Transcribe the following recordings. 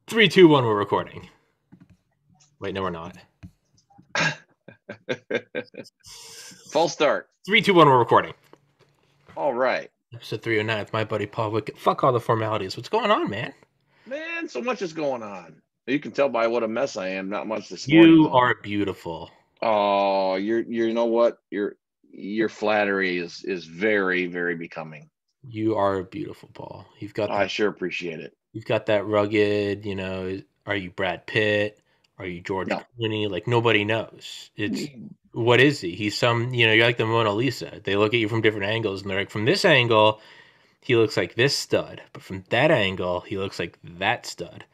Three, two, one. We're recording. Wait, no, we're not. False start. 3, 2, 1. We're recording. All right, Episode 309 with my buddy Paul Wickett. Fuck all the formalities. What's going on, man? man. So much is going on. You can tell by what a mess I am. Not much this morning, You though. are beautiful. Oh, you know what? Your flattery is very, very becoming. You are beautiful, Paul. You've got. I sure appreciate it. You've got that rugged. You know, are you Brad Pitt? Are you George No. Clooney? Like nobody knows. It's what is he? He's some. You know, you're like the Mona Lisa. They look at you from different angles, and they're like, from this angle, he looks like this stud, but from that angle, he looks like that stud.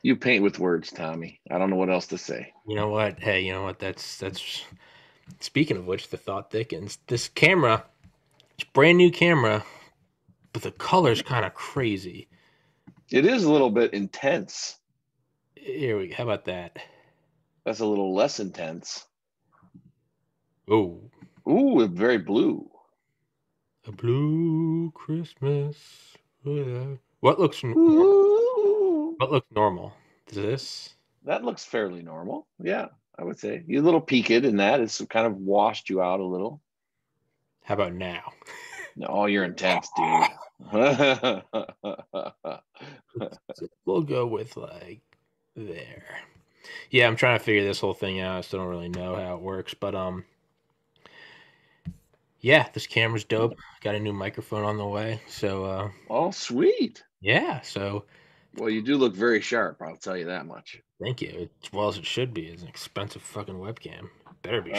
You paint with words, Tommy. I don't know what else to say. You know what? Hey, you know what? That's. Speaking of which, the thought thickens. This camera, it's a brand new camera, but the color's kind of crazy. It is a little bit intense. Here we go. How about that? That's a little less intense. Oh, Ooh, very blue. a blue Christmas. What looks Ooh. what looks normal? Is this? That looks fairly normal. Yeah, I would say. You're a little peaked in that. It's kind of washed you out a little. How about now? No, you're intense, dude. We'll go with like there. Yeah, I'm trying to figure this whole thing out. I still don't really know how it works, but yeah, this camera's dope. Got a new microphone on the way, so Oh, sweet. yeah. So Well, you do look very sharp. I'll tell you that much. thank you. As well as it should be. It's an expensive fucking webcam. Better be.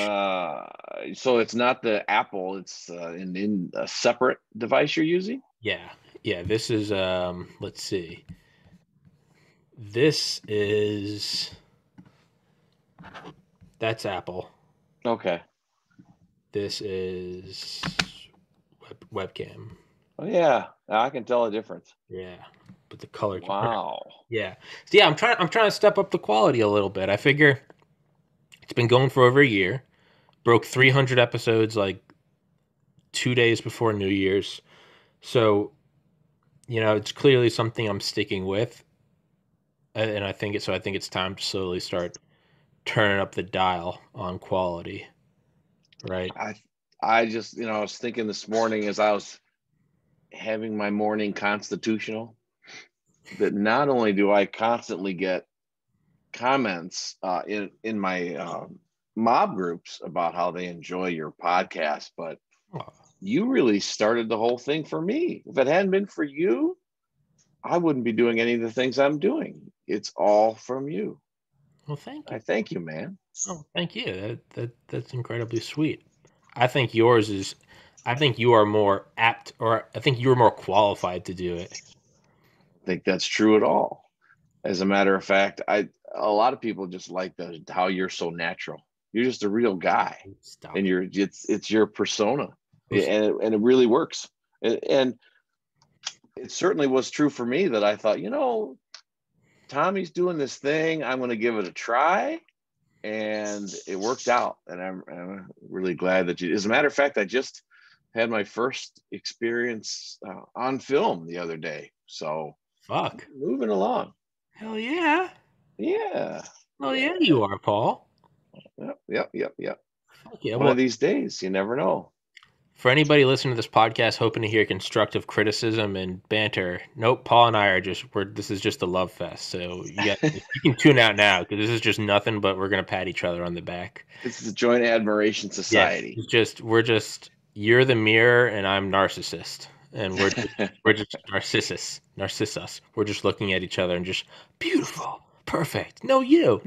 So it's not the Apple. It's in a separate device you're using. Yeah. This is let's see. This is that's Apple. Okay. This is webcam. Oh yeah, I can tell a difference. Yeah, but the color. Wow. Yeah. So yeah, I'm trying to step up the quality a little bit. I figure it's been going for over a year. Broke 300 episodes like 2 days before New Year's. So, you know, it's clearly something I'm sticking with. And I think it's time to slowly start turning up the dial on quality. Right? I just, I was thinking this morning as I was having my morning constitutional that not only do I constantly get comments in my mob groups about how they enjoy your podcast, but you really started the whole thing for me. If it hadn't been for you, I wouldn't be doing any of the things I'm doing. It's all from you. Well, thank you. I thank you, man. Oh, thank you. That's incredibly sweet. I think you are more apt, or I think you are more qualified to do it. I think that's true at all. As a matter of fact, a lot of people just like how you're so natural. You're just a real guy. Stop. And it's your persona, and it really works. And it certainly was true for me that I thought, Tommy's doing this thing. I'm going to give it a try, and it worked out. And I'm really glad that you. As a matter of fact, I just had my first experience on film the other day. So fuck, moving along. Hell yeah. Yeah. Oh yeah, you are, Paul. Yep. Fuck yeah. One of these days, you never know. For anybody listening to this podcast hoping to hear constructive criticism and banter, nope, Paul and I are this is just a love fest. So you can tune out now because this is just nothing but we're going to pat each other on the back. This is a joint admiration society. Yeah, we're just, you're the mirror and I'm narcissist. And we're just narcissus. We're just looking at each other and just beautiful, perfect. No, you.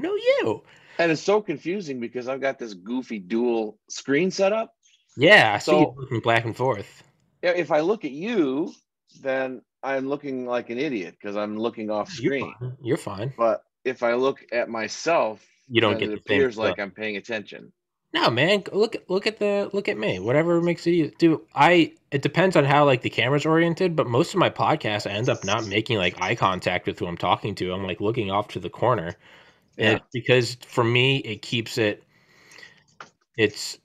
And it's so confusing because I've got this goofy dual screen setup. Yeah, I see you looking back and forth. If I look at you, then I'm looking like an idiot because I'm looking off screen. You're fine. But if I look at myself, you don't get it appears like I'm paying attention. No, man, look at me. Whatever makes it easy. Dude, it depends on how like the camera's oriented, but most of my podcasts I end up not making like eye contact with who I'm talking to. I'm like looking off to the corner. Yeah. And because for me it keeps it's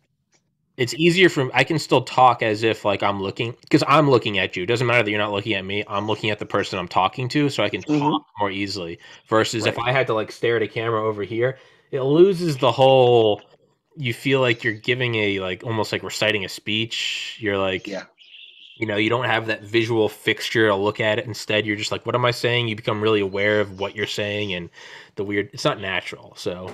It's easier for I can still talk as if like I'm looking because I'm looking at you. It doesn't matter that you're not looking at me. I'm looking at the person I'm talking to, so I can talk more easily. Versus if Right. I had to like stare at a camera over here, it loses the whole. You feel like you're giving a like almost like reciting a speech. You're like, Yeah. you don't have that visual fixture to look at it. Instead, you're just like, what am I saying? You become really aware of what you're saying and the weird. It's not natural. So,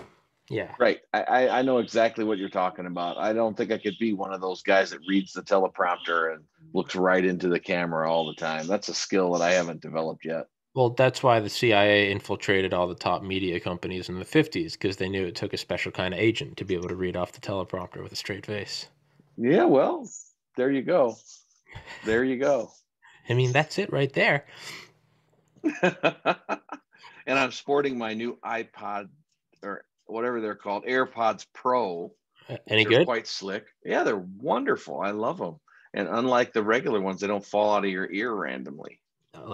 yeah. Right. I know exactly what you're talking about. I don't think I could be one of those guys that reads the teleprompter and looks right into the camera all the time. That's a skill that I haven't developed yet. Well, that's why the CIA infiltrated all the top media companies in the 50s because they knew it took a special kind of agent to be able to read off the teleprompter with a straight face. Yeah, well, there you go. There you go. I mean, that's it right there. And I'm sporting my new iPod or whatever they're called, AirPods Pro, Any which are good? quite slick. Yeah, they're wonderful. I love them. And unlike the regular ones, they don't fall out of your ear randomly.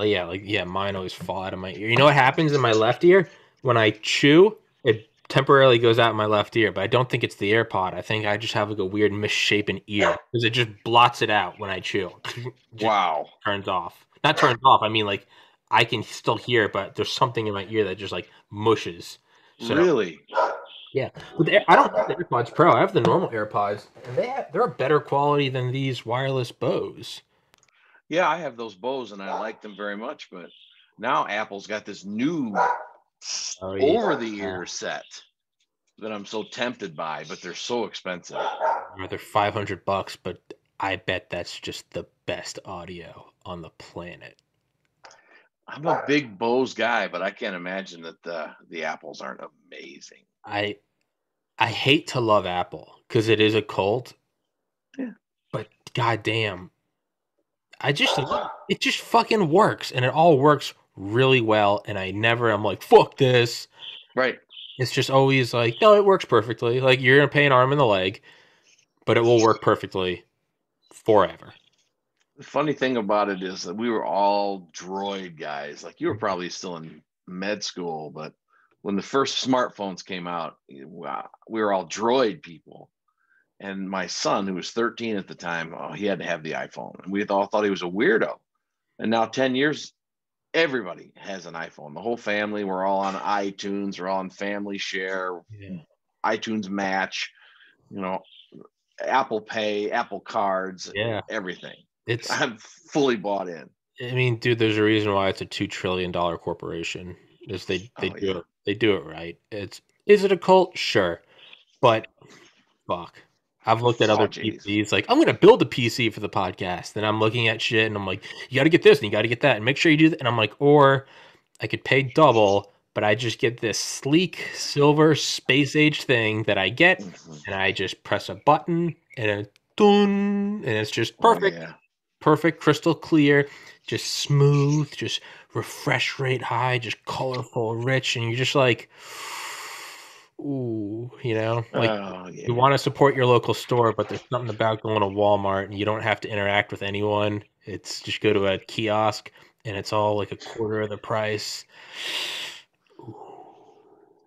Yeah, mine always fall out of my ear. You know what happens in my left ear? When I chew, it temporarily goes out in my left ear, but I don't think it's the AirPod. I think I just have like a weird misshapen ear because it just blots it out when I chew. Just Wow. turns off. Not turns off. I mean, like I can still hear, but there's something in my ear that just like mushes. So Really? yeah, but I don't have the AirPods Pro. I have the normal AirPods, and they're a better quality than these wireless Bose. Yeah, I have those Bose and I like them very much, but now Apple's got this new Oh yeah, over the ear set that I'm so tempted by, but they're so expensive. they're $500, but I bet that's just the best audio on the planet. I'm a big Bose guy, but I can't imagine that the Apples aren't amazing. I I hate to love Apple because it is a cult, Yeah. but goddamn, I just it just fucking works, and it all works really well. And I'm like fuck this. Right. It's just always like no, it works perfectly. Like you're gonna pay an arm and a leg, but it will work perfectly forever. The funny thing about it is that we were all Droid guys. Like you were probably still in med school, but when the first smartphones came out, wow, we were all Droid people. And my son, who was 13 at the time, oh, he had to have the iPhone. And we all thought he was a weirdo. And now 10 years, everybody has an iPhone. The whole family, we're all on iTunes, we're all on Family Share, Yeah. iTunes Match, you know, Apple Pay, Apple Cards, Yeah. everything. It's I'm fully bought in. I mean, dude, there's a reason why it's a $2 trillion corporation. Is they Oh, do yeah. it right. Is it a cult? Sure, but fuck. I've looked at Oh, other geez. PCs. Like, I'm gonna build a PC for the podcast, and I'm looking at shit, and I'm like, you got to get this, and you got to get that, and make sure you do that. And I'm like, or I could pay double, but I just get this sleek silver space age thing that I get, and I just press a button, and a dun, and it's just Oh, perfect, yeah. perfect, crystal clear, just smooth, just refresh rate high, just colorful, rich, and you're just like, ooh, like Oh, you yeah. want to support your local store, but there's something about going to Walmart and you don't have to interact with anyone. It's just go to a kiosk and it's all like a quarter of the price.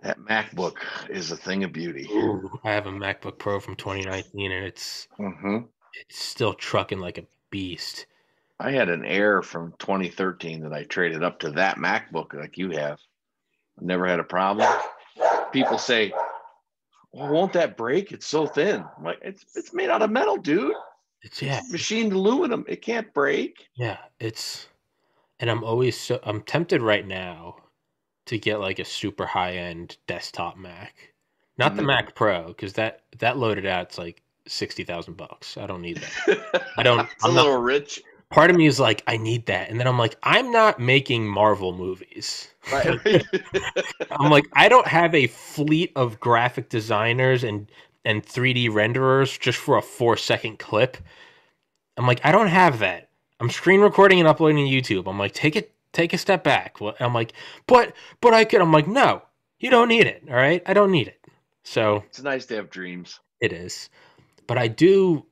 That MacBook is a thing of beauty. Ooh, I have a MacBook Pro from 2019 and Mm-hmm. it's still trucking like a beast. I had an Air from 2013 that I traded up to that MacBook like you have. Never had a problem. People say, well, won't that break? It's so thin. I'm like, it's made out of metal, dude. It's It's machined aluminum. It can't break. it's and I'm tempted right now to get like a super high end desktop Mac. Not the Mm-hmm. Mac Pro, because that loaded out it's like $60,000. I don't need that. I don't It's a I'm not little rich. part of me is like, I need that. And then I'm like, I'm not making Marvel movies. Right. I'm like, I don't have a fleet of graphic designers and 3D renderers just for a 4-second clip. I'm like, I don't have that. I'm screen recording and uploading to YouTube. I'm like, take a step back. I'm like, but I could. I'm like, no, you don't need it. All right, I don't need it. So It's nice to have dreams. it is, but I do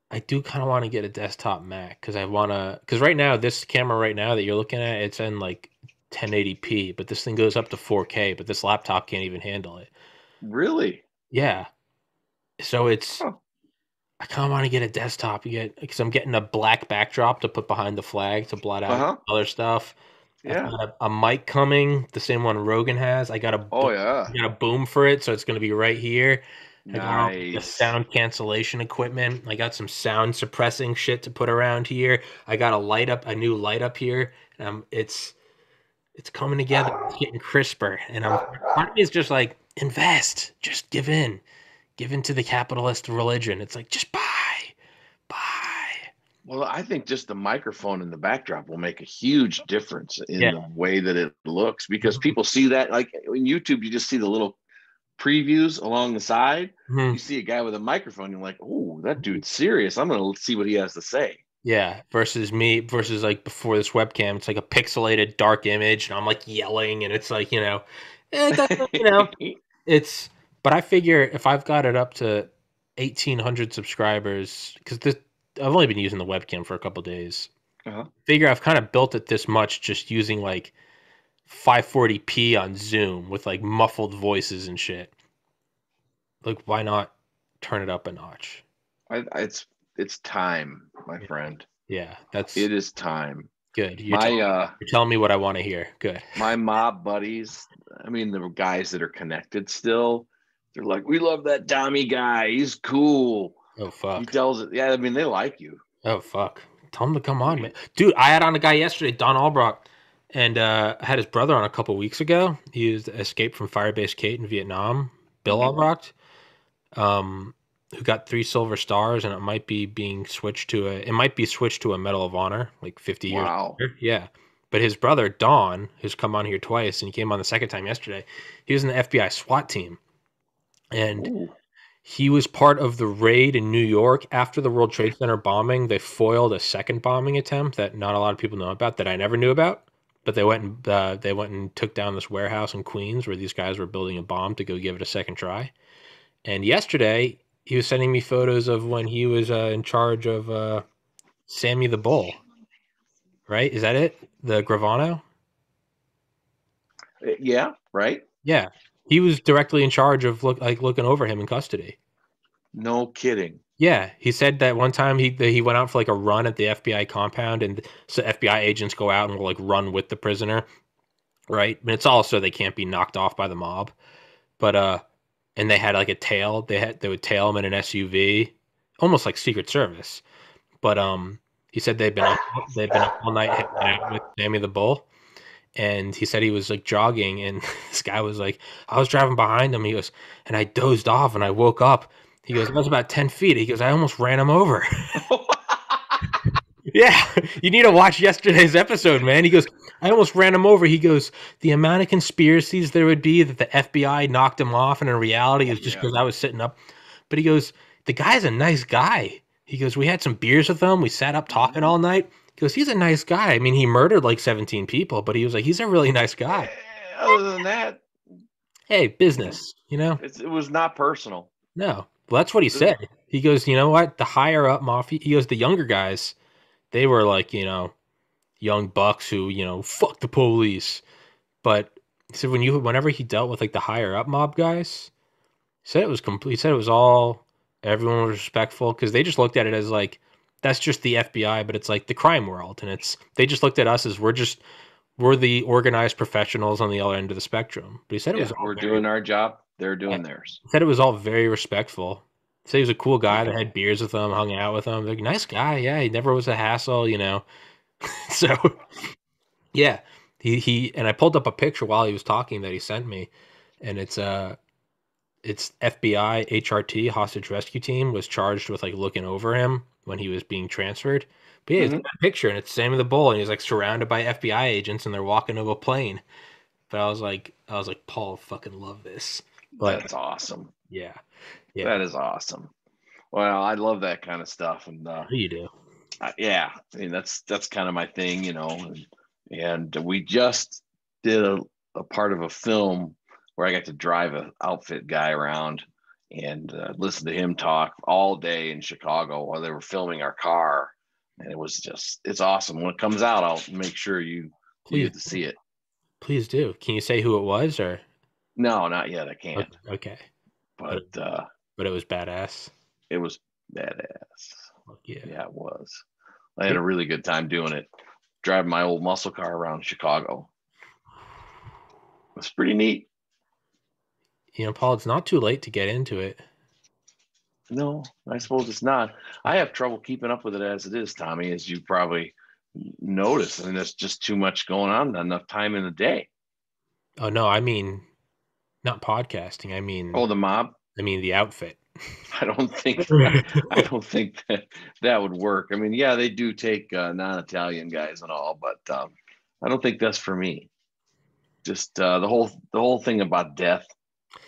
kind of want to get a desktop Mac because right now this camera right now that you're looking at it's in like 1080p, but this thing goes up to 4K, but this laptop can't even handle it. Really? Yeah, so Huh. I kind of want to get a desktop because I'm getting a black backdrop to put behind the flag to blot out Uh-huh. other stuff. I've Yeah. got a mic coming, the same one Rogan has. Oh yeah. I got a boom for it, so it's going to be right here. I got all the Nice. sound cancellation equipment. I got some sound suppressing shit to put around here. I got a new light up here. It's coming together. It's getting crisper, and I'm part of me is just like invest, just give in to the capitalist religion. It's like just buy. Well, I think just the microphone in the backdrop will make a huge difference in Yeah. the way that it looks because Mhm. people see that like in YouTube, you just see the little previews along the side. Mhm. You see a guy with a microphone, you're like, oh, that dude's serious. I'm gonna see what he has to say. Yeah, versus like before this webcam, it's like a pixelated dark image, and I'm like yelling, and it's like it doesn't, it's. But I figure if I've got it up to 1,800 subscribers, because this I've only been using the webcam for a couple days. Uh-huh. Figure I've kind of built it this much just using like 540p on Zoom with like muffled voices and shit. Like, why not turn it up a notch? It's time, my Yeah, friend. yeah, that's It is time. good. My You're telling me what I want to hear. Good. my mob buddies, I mean the guys that are connected still, they're like, we love that Tommy guy. He's cool. Oh He fuck. tells it. Yeah, I mean they like you. Oh fuck. Tell him to come on, man. Dude, I had on a guy yesterday, Don Albrock, and I had his brother on a couple weeks ago. He was escaped from Firebase Kate in Vietnam, Bill Mm-hmm. Albrock, um, who got 3 silver stars, and it might be switched to a Medal of Honor, like 50 years Wow. later. Yeah. But his brother, Don, who's come on here twice, and he came on the second time yesterday, he was in the FBI SWAT team. And Ooh. he was part of the raid in New York after the World Trade Center bombing. They foiled a second bombing attempt that not a lot of people know about, that I never knew about. But they went and took down this warehouse in Queens where these guys were building a bomb to go give it a second try. And yesterday he was sending me photos of when he was in charge of Sammy the Bull. Right? Is that it? The Gravano? Yeah, right. Yeah, he was directly in charge of looking over him in custody. No kidding. Yeah, he said that one time he went out for like a run at the FBI compound, and so FBI agents go out and will like run with the prisoner, right? And it's also they can't be knocked off by the mob. But and they had like a tail. They would tail him in an SUV, almost like Secret Service. But he said they've been up all night hanging out with Sammy the Bull, and he said he was like jogging, and this guy was like, I was driving behind him. He goes, and I dozed off, and I woke up. He goes, I was about 10 feet. He goes, I almost ran him over. Yeah, you need to watch yesterday's episode, man. He goes, I almost ran him over. He goes, the amount of conspiracies there would be that the FBI knocked him off, and in reality, it's just Yeah. because I was sitting up. But he goes, the guy's a nice guy. He goes, we had some beers with him. We sat up talking all night. He goes, he's a nice guy. I mean, he murdered like 17 people, but he was like, he's a really nice guy. Other than that, Hey, business, you know? it was not personal. No. Well, that's what he said. He goes, you know what? The higher up mafia, he goes, the younger guys, they were like, young bucks who, fuck the police. But he said whenever he dealt with like the higher up mob guys, he said it was complete. He said it was all everyone was respectful because they just looked at it as like that's just the FBI, but it's like the crime world, and they just looked at us as we're the organized professionals on the other end of the spectrum. But he said it was Yeah, all we're very doing our job. They're yeah, doing theirs. he said it was all very respectful. He said he was a cool guy Yeah. that had beers with him, hung out with him. Like nice guy, yeah. He never was a hassle. So yeah, he and I pulled up a picture while he was talking that he sent me, and it's FBI HRT hostage rescue team was charged with like looking over him when he was being transferred. But yeah, it's Hmm. got a picture and it's Sammy the Bull and he's like surrounded by FBI agents and they're walking to a plane. But I was like, Paul, fucking love this. But That's awesome. yeah, yeah, That is awesome. Well, I love that kind of stuff, and you do. yeah, I mean that's kind of my thing, and we just did a part of a film where I got to drive an outfit guy around and listen to him talk all day in Chicago while they were filming our car, and it's awesome. When it comes out, I'll make sure you Please, get to see it. please do. Can you say who it was or No, not yet. I can't. okay. But But but it was badass. it was Badass. Fuck yeah. Yeah, it was. I had a really good time doing it. Driving my old muscle car around Chicago. It was pretty neat. Paul, it's not too late to get into it. No, I suppose it's not. I have trouble keeping up with it as it is, Tommy, as you probably noticed. I mean, there's just too much going on, not enough time in the day. Oh no, I mean not podcasting. Oh, the mob? I mean the outfit. I don't think that would work. I mean, yeah, they do take non-Italian guys and all, but I don't think that's for me. Just the whole thing about death,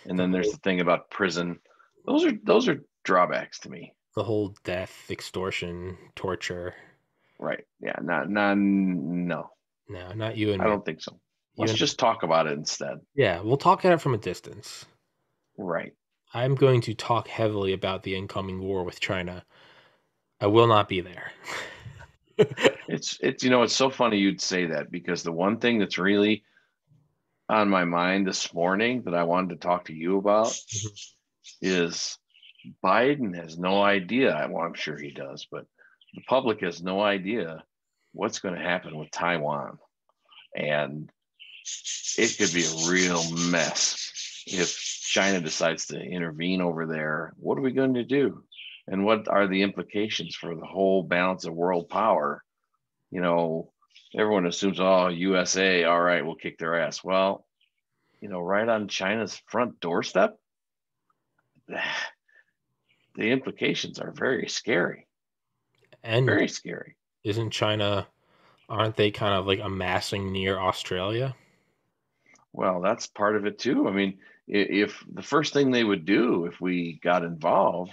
and then there's the thing about prison. Those are drawbacks to me. The whole death, extortion, torture. Right? Yeah. No. No, not you and I me. don't think so. Let's just talk about it instead. Yeah, we'll talk at it from a distance. Right. I'm going to talk heavily about the incoming war with China. I will not be there. It's it's so funny you'd say that, because the one thing that's really on my mind this morning that I wanted to talk to you about is Biden has no idea. Well, I'm sure he does, but the public has no idea what's going to happen with Taiwan. And it could be a real mess if China decides to intervene over there. What are we going to do? And what are the implications for the whole balance of world power? Everyone assumes, oh, USA, all right, we'll kick their ass. Well, right on China's front doorstep, the implications are very scary. And very scary. Isn't China, aren't they kind of like amassing near Australia? Well, that's part of it too. I mean, if the first thing they would do if we got involved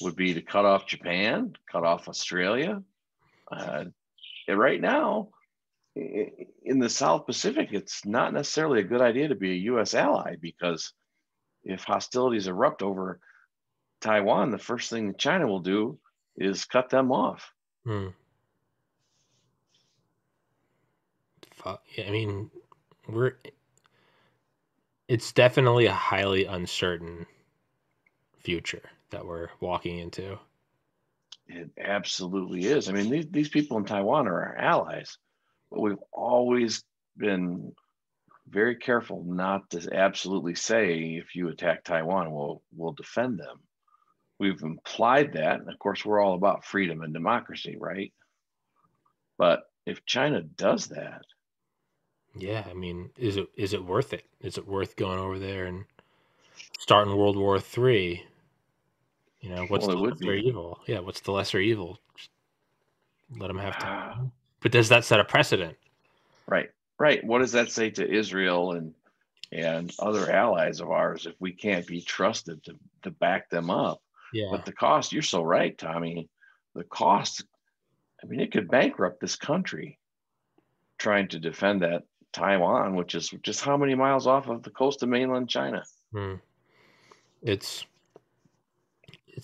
would be to cut off Japan, cut off Australia. And right now, in the South Pacific, it's not necessarily a good idea to be a U.S. ally, because if hostilities erupt over Taiwan, the first thing that China will do is cut them off. I mean, it's definitely a highly uncertain future that we're walking into. It absolutely is. I mean, these people in Taiwan are our allies, but we've always been very careful not to absolutely say, if you attack Taiwan, we'll defend them. We've implied that, and of course, we're all about freedom and democracy, right? But if China does that, yeah, I mean, is it worth it? Is it worth going over there and starting World War III? What's the lesser evil? Yeah, what's the lesser evil? Just let them have time. But does that set a precedent? Right. What does that say to Israel and other allies of ours if we can't be trusted to back them up? Yeah. But the cost, you're so right, Tommy. The cost, I mean, it could bankrupt this country trying to defend that Taiwan, which is just how many miles off of the coast of mainland China? This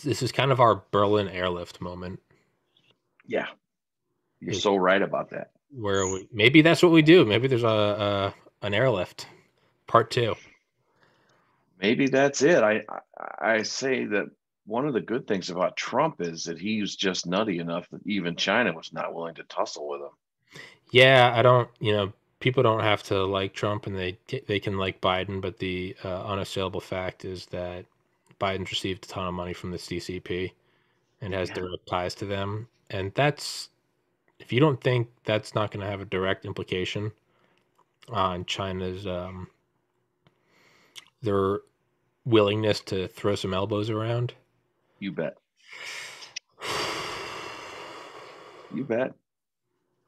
is kind of our Berlin airlift moment. Yeah, you're so right about that. Where maybe that's what we do. Maybe there's an airlift, part 2. Maybe that's it. I say that one of the good things about Trump is that he's just nutty enough that even China was not willing to tussle with him. Yeah, I don't. People don't have to like Trump, and they can like Biden, but the unassailable fact is that Biden's received a ton of money from the CCP and has direct ties to them, and that's, if you don't think that's not going to have a direct implication on China's their willingness to throw some elbows around. You bet. You bet.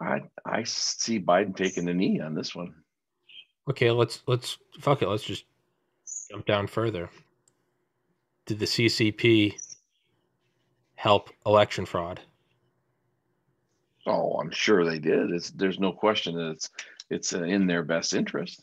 I see Biden taking the knee on this one. Okay, let's fuck it. Let's just jump down further. Did the CCP help election fraud? Oh, I'm sure they did. There's no question that it's in their best interest.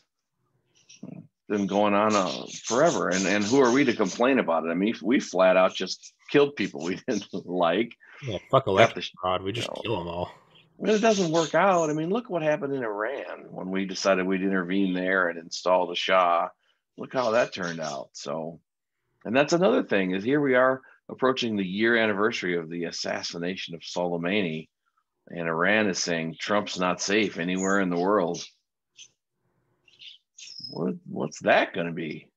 It's been going on forever, and who are we to complain about it? I mean, we flat out just killed people we didn't like. Yeah, fuck election fraud. We just kill them all. When it doesn't work out, I mean, look what happened in Iran when we decided we'd intervene there and install the Shah. Look how that turned out. So, and that's another thing, is here we are approaching the year anniversary of the assassination of Soleimani, and Iran is saying Trump's not safe anywhere in the world. What's that going to be?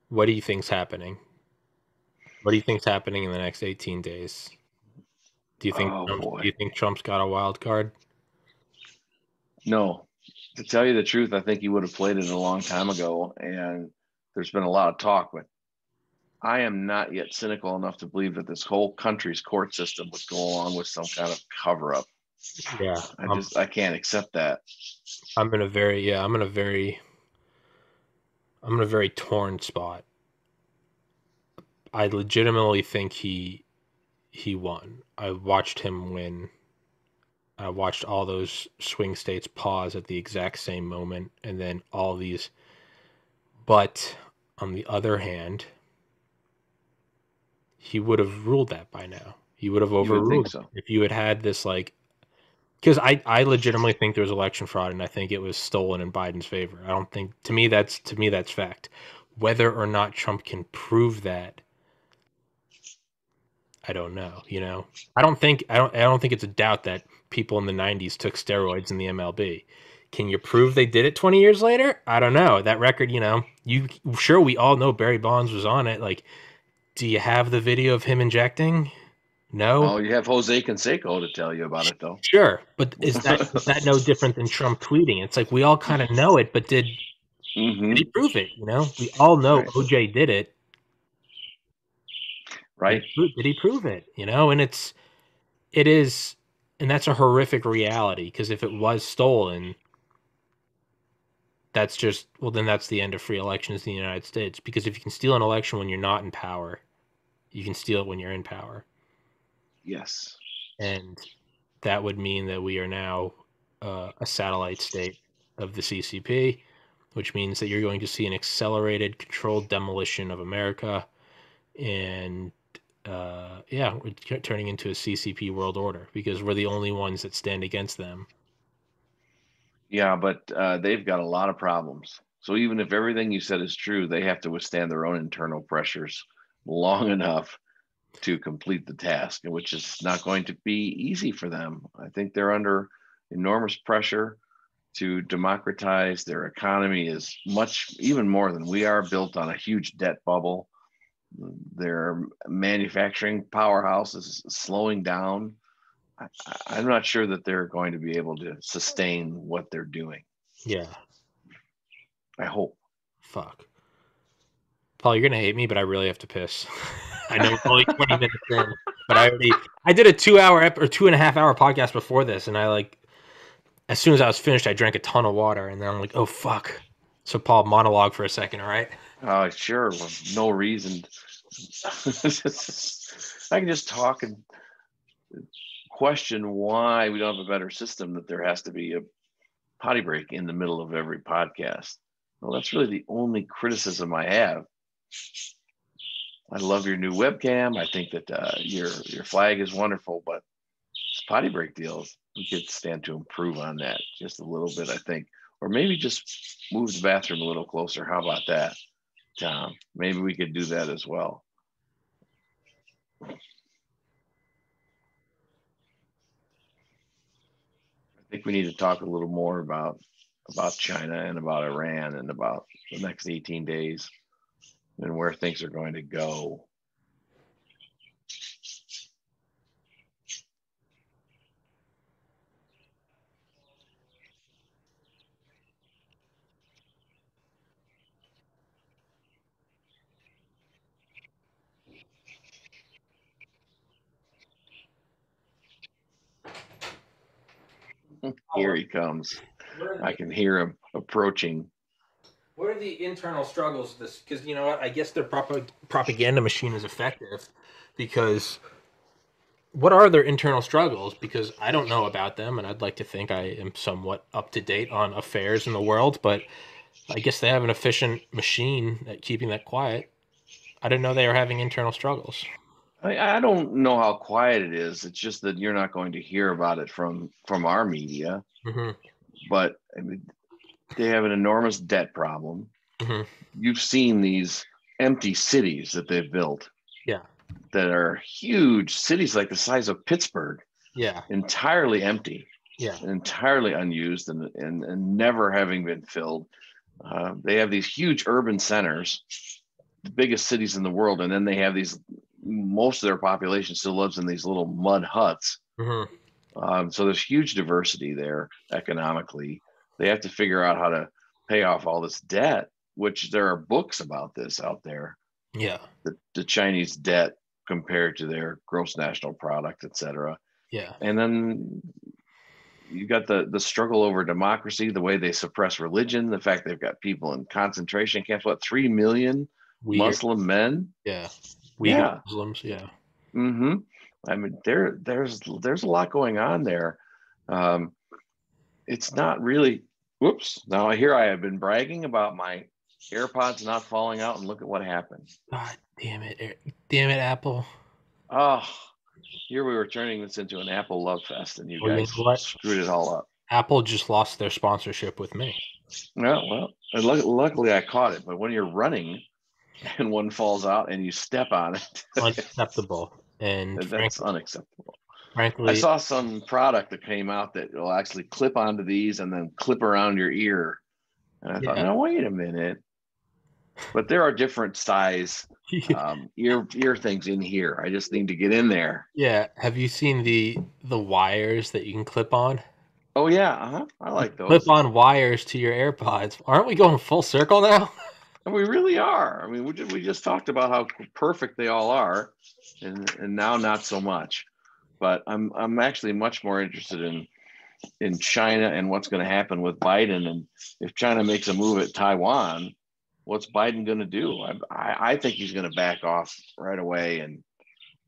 What do you think's happening? What do you think's happening in the next 18 days? Do you think Oh boy. Do you think Trump's got a wild card? No. To tell you the truth, I think he would have played it a long time ago, and there's been a lot of talk, but I am not yet cynical enough to believe that this whole country's court system would go along with some kind of cover up. Yeah, I can't accept that. I'm in a very torn spot. I legitimately think he won. I watched him win. I watched all those swing states pause at the exact same moment, and then all these. But on the other hand, he would have ruled that by now. He would have overruled it so. if you had this because I legitimately think there was election fraud, and I think it was stolen in Biden's favor. I don't think to me that's fact. Whether or not Trump can prove that, I don't know. I don't think it's a doubt that people in the '90s took steroids in the MLB. Can you prove they did it 20 years later? I don't know. That record, we all know Barry Bonds was on it. Like, do you have the video of him injecting? No. Oh, you have Jose Canseco to tell you about it, though. Sure, but is that no different than Trump tweeting? It's like we all kind of know it, but did he prove it? We all know Right. OJ did it. Right. Did he prove it? And it is, and that's a horrific reality because if it was stolen, that's just, well, then that's the end of free elections in the United States. Because if you can steal an election when you're not in power, you can steal it when you're in power. Yes. And that would mean that we are now a satellite state of the CCP, which means that you're going to see an accelerated, controlled demolition of America. And we're turning into a CCP world order because we're the only ones that stand against them. Yeah, but they've got a lot of problems. So even if everything you said is true, they have to withstand their own internal pressures long enough to complete the task, which is not going to be easy for them. I think they're under enormous pressure to democratize. Their economy is even more than we are, built on a huge debt bubble. Their manufacturing powerhouse is slowing down. I'm not sure that they're going to be able to sustain what they're doing. Yeah. I hope. Fuck. Paul, you're gonna hate me, but I really have to piss. I know it's only 20 minutes in, but I did a 2-hour or 2.5-hour podcast before this, and as soon as I was finished, I drank a ton of water, and then I'm like, oh fuck. So Paul, monologue for a second, all right? Sure. Well, no reason. I can just talk and question why we don't have a better system, that there has to be a potty break in the middle of every podcast. Well, that's really the only criticism I have. I love your new webcam. I think that your flag is wonderful, but this potty break deals, we could stand to improve on that just a little bit, I think. Or maybe just move the bathroom a little closer. How about that, Tom? Maybe we could do that as well. I think we need to talk a little more about China and about Iran and about the next 18 days and where things are going to go. Here he comes. I can hear him approaching. What are the internal struggles of this? Because you know what? I guess their propaganda machine is effective because what are their internal struggles? Because I don't know about them, and I'd like to think I am somewhat up to date on affairs in the world, but I guess they have an efficient machine at keeping that quiet. I didn't know they were having internal struggles. I don't know how quiet it is. It's just that you're not going to hear about it from our media. Mm-hmm. But I mean, they have an enormous debt problem. Mm-hmm. You've seen these empty cities that they've built Yeah. that are huge cities like the size of Pittsburgh, Yeah. entirely empty, Yeah. entirely unused, and never having been filled. They have these huge urban centers, the biggest cities in the world, and then they have these. Most of their population still lives in these little mud huts. Mm-hmm. So there's huge diversity there economically. They have to figure out how to pay off all this debt, which there are books about this out there. Yeah. The Chinese debt compared to their gross national product, et cetera. Yeah. And then you got the struggle over democracy, the way they suppress religion, the fact they've got people in concentration camps. What, 3 million Uyghur. Muslim men? Yeah. Uyghur Yeah. Muslims. Yeah. Mm-hmm. I mean, there's a lot going on there. Um, it's not really. Whoops! Now here I have been bragging about my AirPods not falling out, and look at what happened. God damn it! Damn it, Apple. Oh, here we were turning this into an Apple love fest, and you Well, you guys know what? screwed it all up. Apple just lost their sponsorship with me. Well, luckily I caught it. But when you're running and one falls out and you step on it, Unacceptable. And that's unacceptable. frankly, I saw some product that came out that will actually clip onto these and then clip around your ear. And I thought, yeah. no, wait a minute. But there are different size ear things in here. I just need to get in there. Yeah. Have you seen the wires that you can clip on? Oh yeah, I like Clip those. on wires to your AirPods. Aren't we going full circle now? And we really are. I mean, we just talked about how perfect they all are, and now not so much. But I'm actually much more interested in China and what's going to happen with Biden. And if China makes a move at Taiwan, what's Biden going to do? I think he's going to back off right away and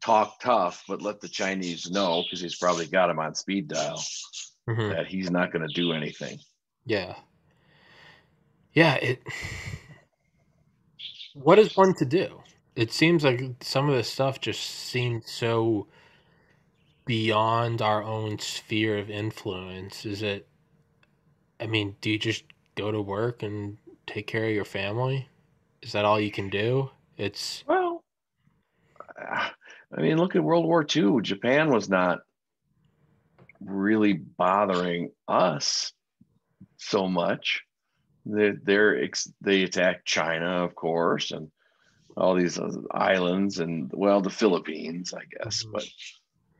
talk tough, but let the Chinese know, because he's probably got them on speed dial, Mm-hmm. that he's not going to do anything. Yeah. Yeah. What is one to do? It seems like some of this stuff just seems so beyond our own sphere of influence. I mean, do you just go to work and take care of your family? Is that all you can do? It's, Well, I mean, look at World War II. Japan was not really bothering us so much. They attacked China, of course, and all these islands, and well, the Philippines, I guess. But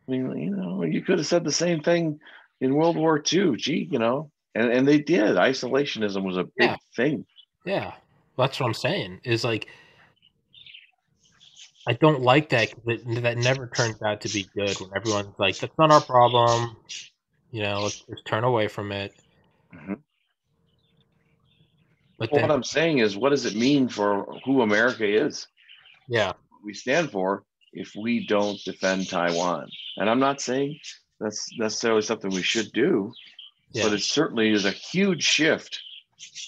I mean, you could have said the same thing in World War II. Gee, and they did. Isolationism was a yeah, big thing. yeah. That's what I'm saying. Is like, I don't like that 'cause that never turns out to be good when everyone's like, that's not our problem. Let's just turn away from it. Mhm. But Well, then, what I'm saying is, what does it mean for who America is? yeah, What we stand for if we don't defend Taiwan? And I'm not saying that's necessarily something we should do, but yeah, it certainly is a huge shift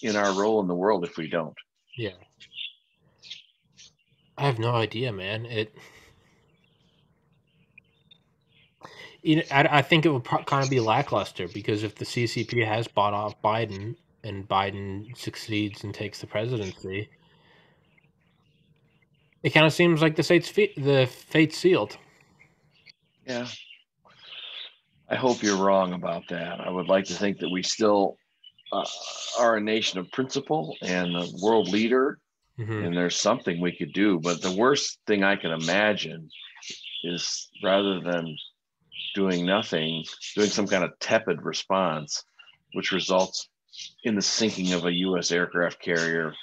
in our role in the world if we don't. yeah. I have no idea, man. I think it would kind of be lackluster because if the CCP has bought off Biden and Biden succeeds and takes the presidency, it kind of seems like the fate's sealed. Yeah, I hope you're wrong about that. I would like to think that we still are a nation of principle and a world leader, Hmm. and there's something we could do. But the worst thing I can imagine is, rather than doing nothing, doing some kind of tepid response, which results in the sinking of a U.S. aircraft carrier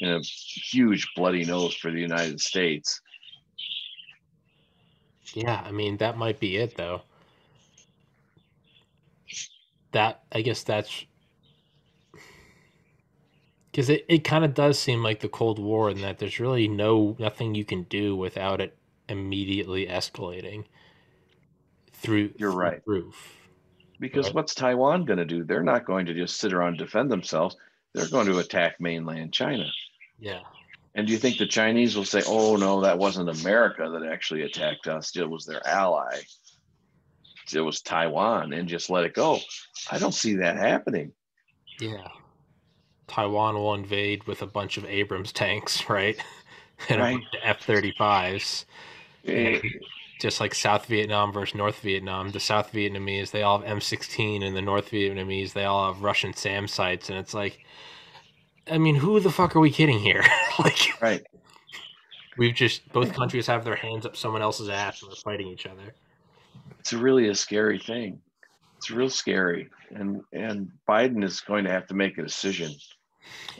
in a huge bloody nose for the United States. Yeah, I mean that might be it though. I guess that's because it kind of does seem like the Cold War in that there's really nothing you can do without it immediately escalating You're through right. roof. Because Right? what's Taiwan going to do? They're not going to just sit around and defend themselves. They're going to attack mainland China. Yeah. And do you think the Chinese will say, oh, no, that wasn't America that actually attacked us? It was their ally. It was Taiwan, and just let it go? I don't see that happening. Yeah. Taiwan will invade with a bunch of Abrams tanks, right? and a Right. bunch of F-35s. And Eh, just like South Vietnam versus North Vietnam, the South Vietnamese, they all have M16, and the North Vietnamese, they all have Russian SAM sites. And it's like, I mean, who the fuck are we kidding here? Like, right. we've just, both countries have their hands up someone else's ass and we're fighting each other. It's really a scary thing. It's real scary. And Biden is going to have to make a decision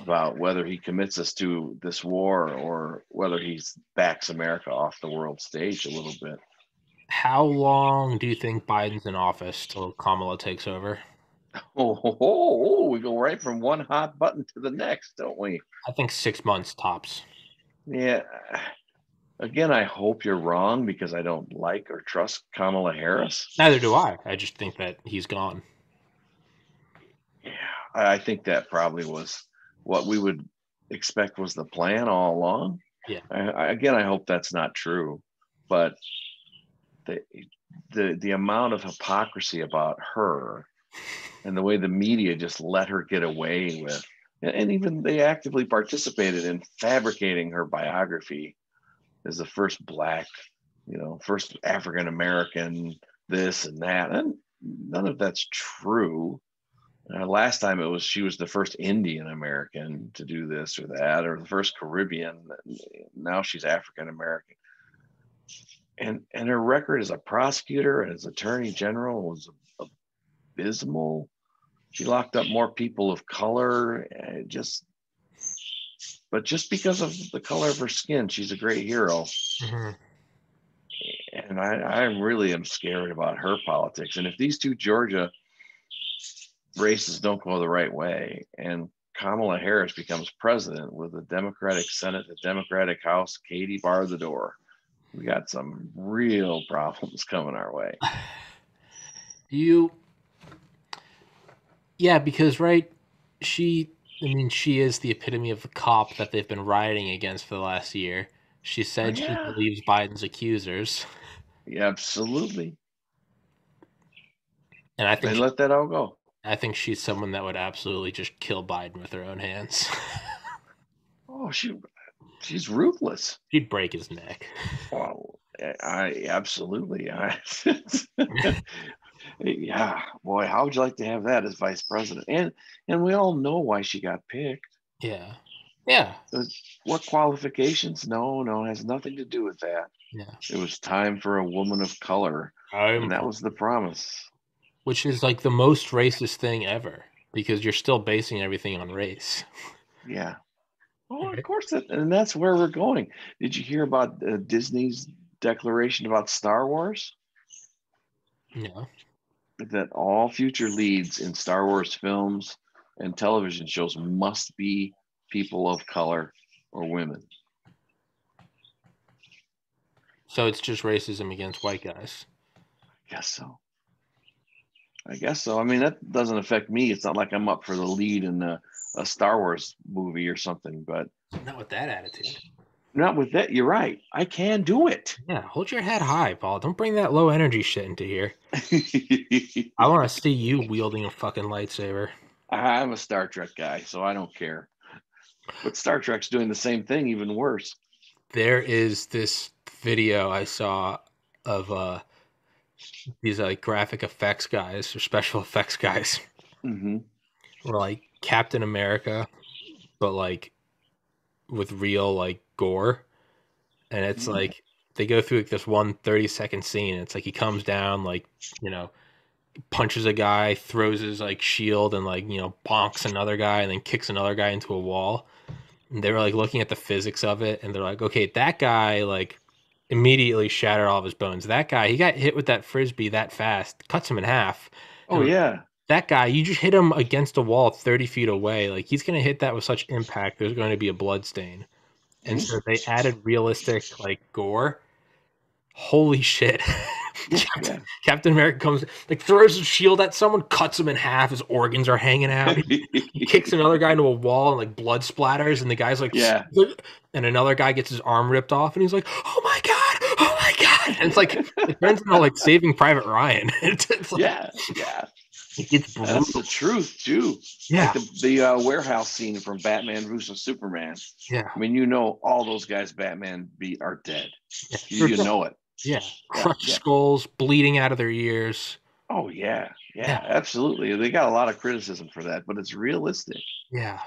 about whether he commits us to this war or whether he backs America off the world stage a little bit. How long do you think Biden's in office till Kamala takes over? We go right from one hot button to the next, don't we? I think 6 months tops. Yeah. Again, I hope you're wrong because I don't like or trust Kamala Harris. Neither do I. I just think that he's gone. Yeah, I think that probably was what we would expect was the plan all along. Yeah. Again, I hope that's not true, but the amount of hypocrisy about her and the way the media just let her get away with, and even they actively participated in fabricating her biography as the first black, first African American, this and that, and none of that's true. Last time she was the first Indian American to do this or that, or the first Caribbean. Now she's African American, and her record as a prosecutor and as attorney general was abysmal. She locked up more people of color, but just because of the color of her skin, she's a great hero. Mm-hmm. And I really am scared about her politics. And if these two Georgia races don't go the right way and Kamala Harris becomes president with the Democratic Senate, the Democratic House, Katie barred the door, we got some real problems coming our way. Yeah, because she is the epitome of the cop that they've been rioting against for the last year. She said she believes Biden's accusers. Yeah, absolutely. And I They think let that all go. I think she's someone that would absolutely just kill Biden with her own hands. Oh, she's ruthless. She'd break his neck. Well, I absolutely. Yeah, boy, how would you like to have that as vice president? And we all know why she got picked. Yeah. What qualifications? No, it has nothing to do with that. Yeah. It was time for a woman of color, and that was the promise. Which is like the most racist thing ever, because you're still basing everything on race. Yeah. Oh, of course, and that's where we're going. Did you hear about Disney's declaration about Star Wars? No. That all future leads in Star Wars films and television shows must be people of color or women. So it's just racism against white guys. I guess so. I mean, that doesn't affect me. It's not like I'm up for the lead in a Star Wars movie or something, but not with that attitude. Not with that. You're right. I can do it. Yeah, hold your head high, Paul. Don't bring that low energy shit into here. I want to see you wielding a fucking lightsaber. I'm a Star Trek guy, so I don't care. But Star Trek's doing the same thing, even worse. There is this video I saw of these like graphic effects guys or special effects guys. Mm-hmm. Or like Captain America, but like with real like gore. And it's like they go through like this 30-second scene. And it's like he comes down, like, punches a guy, throws his like shield, and like, bonks another guy, and then kicks another guy into a wall. And they were like looking at the physics of it, and they're like, okay, that guy like immediately shattered all of his bones. That guy, he got hit with that frisbee that fast, cuts him in half. Oh, yeah. That guy, you just hit him against a wall 30 feet away. Like, he's going to hit that with such impact, there's going to be a blood stain. And so they added realistic, like, gore. Holy shit. Captain America comes, like, throws his shield at someone, cuts him in half, his organs are hanging out. He kicks another guy into a wall, and, like, blood splatters, and the guy's like, and another guy gets his arm ripped off, and he's like, oh my God. God. And it's like, it turns into like Saving Private Ryan. It's like, yeah. It gets That's the brutal. truth too. Like Yeah, the warehouse scene from Batman versus Superman. yeah, I mean, you know, all those guys Batman beat are dead. yeah. They're You dead. know it. Yeah, Yeah, crushed yeah. skulls, bleeding out of their ears. Oh yeah, Yeah, yeah, absolutely. They got a lot of criticism for that, but it's realistic. yeah,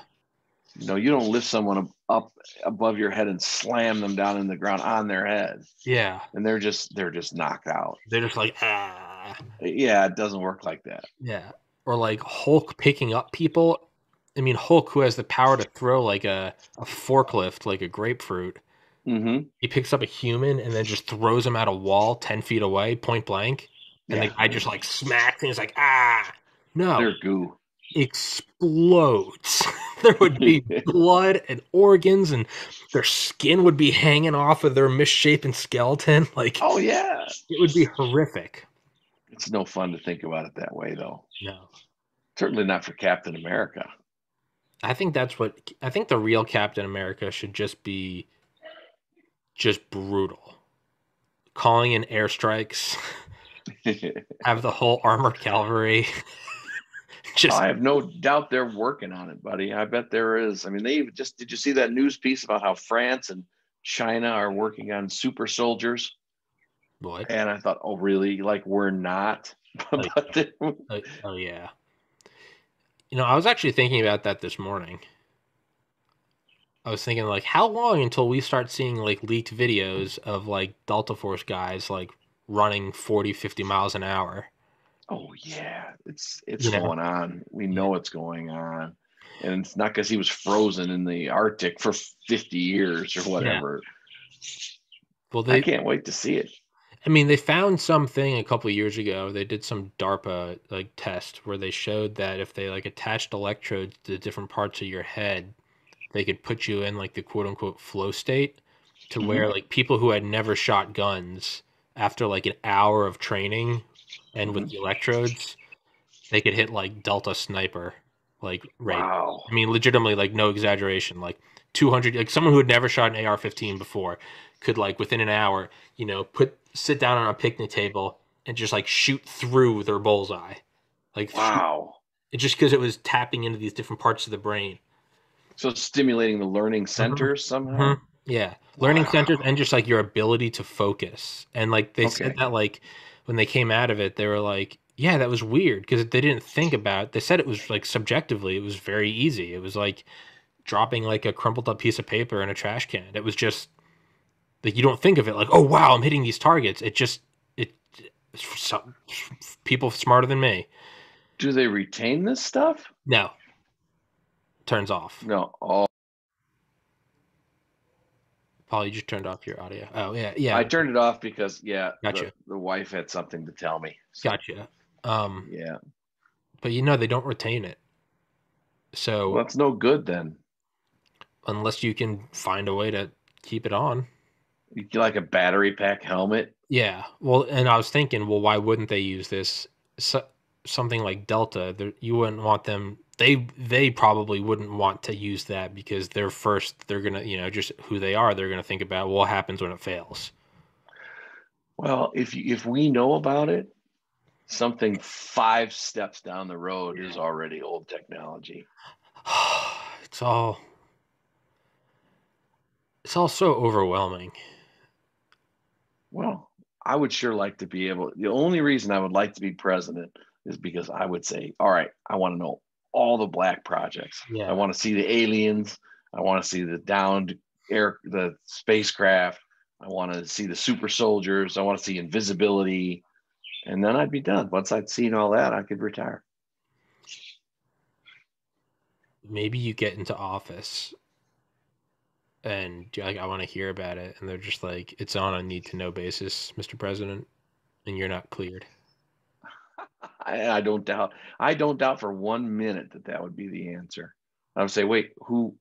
You know, you don't lift someone up above your head and slam them down in the ground on their head, yeah. and they're just knocked out. They're just like ah. Yeah, it doesn't work like that. Yeah. Or like Hulk picking up people. I mean, Hulk, who has the power to throw like a forklift, like a grapefruit, Mm-hmm. he picks up a human and then just throws him at a wall 10 feet away, point blank. And the Yeah, guy just like smacks and he's like, ah, no, they're goo. explodes. There would be blood and organs and their skin would be hanging off of their misshapen skeleton. Like, Oh yeah. it would be horrific. It's no fun to think about it that way, though. No. Certainly not for Captain America. I think the real Captain America should just be just brutal. Calling in airstrikes, have the whole armored cavalry. Just I have no doubt they're working on it, buddy. I bet there is. I mean, they even just did you see that news piece about how France and China are working on super soldiers? what? And I thought, oh, really? Like we're not? Like, But oh yeah. I was actually thinking about that this morning. I was thinking like, how long until we start seeing like leaked videos of like Delta Force guys like running 40, 50 miles an hour? oh yeah, it's You know? going on. We Yeah. know it's going on. And it's not because he was frozen in the Arctic for 50 years or Yeah. whatever. Well, I can't wait to see it. I mean, they found something a couple of years ago. They did some DARPA like test where they showed that if they like attached electrodes to different parts of your head, they could put you in like the quote unquote flow state to Mm-hmm. where like people who had never shot guns after like an hour of training and with Mm-hmm. the electrodes, they could hit like Delta sniper like rate. Wow. I mean, legitimately, like no exaggeration, like 200, like someone who had never shot an AR-15 before could like within an hour, sit down on a picnic table and just like shoot through their bullseye, like Wow. just because it was tapping into these different parts of the brain. So stimulating the learning Mhm, centers somehow? mhm. Yeah, learning centers Wow. and just like your ability to focus. And like they said Okay. that like when they came out of it, they were like, "Yeah, that was weird," because they didn't think about. They said it was like subjectively, it was very easy. It was like dropping like a crumpled up piece of paper in a trash can. It was just like you don't think of it like, "Oh wow, I'm hitting these targets." It some people smarter than me. Do they retain this stuff? No, turns off. No. Oh, Paul, you just turned off your audio. Oh yeah, yeah, I turned it off because yeah, the gotcha, the wife had something to tell me. So gotcha. Um, yeah. but they don't retain it. Well, So that's no good then. unless you can find a way to keep it on. You get like a battery pack helmet. Yeah. Well, and I was thinking, well, why wouldn't they use this? So, something like Delta, you wouldn't want them. They probably wouldn't want to use that because they're gonna, just who they are. They're gonna think about well, what happens when it fails. Well, if we know about it, something 5 steps down the road is Yeah. already old technology. It's all it's all so overwhelming. Well, I would sure like to be able. The only reason I would like to be president is because I would say, all right, I want to know all the black projects. I Yeah. want to see the aliens. I want to see the downed the spacecraft. I want to see the super soldiers. I want to see invisibility. And then I'd be done. Once I'd seen all that, I could retire. Maybe you get into office and you're like, I want to hear about it, and they're just like, it's on a need to know basis, Mr. President, and you're not cleared. I don't doubt. I don't doubt for 1 minute that that would be the answer. I would say, wait, who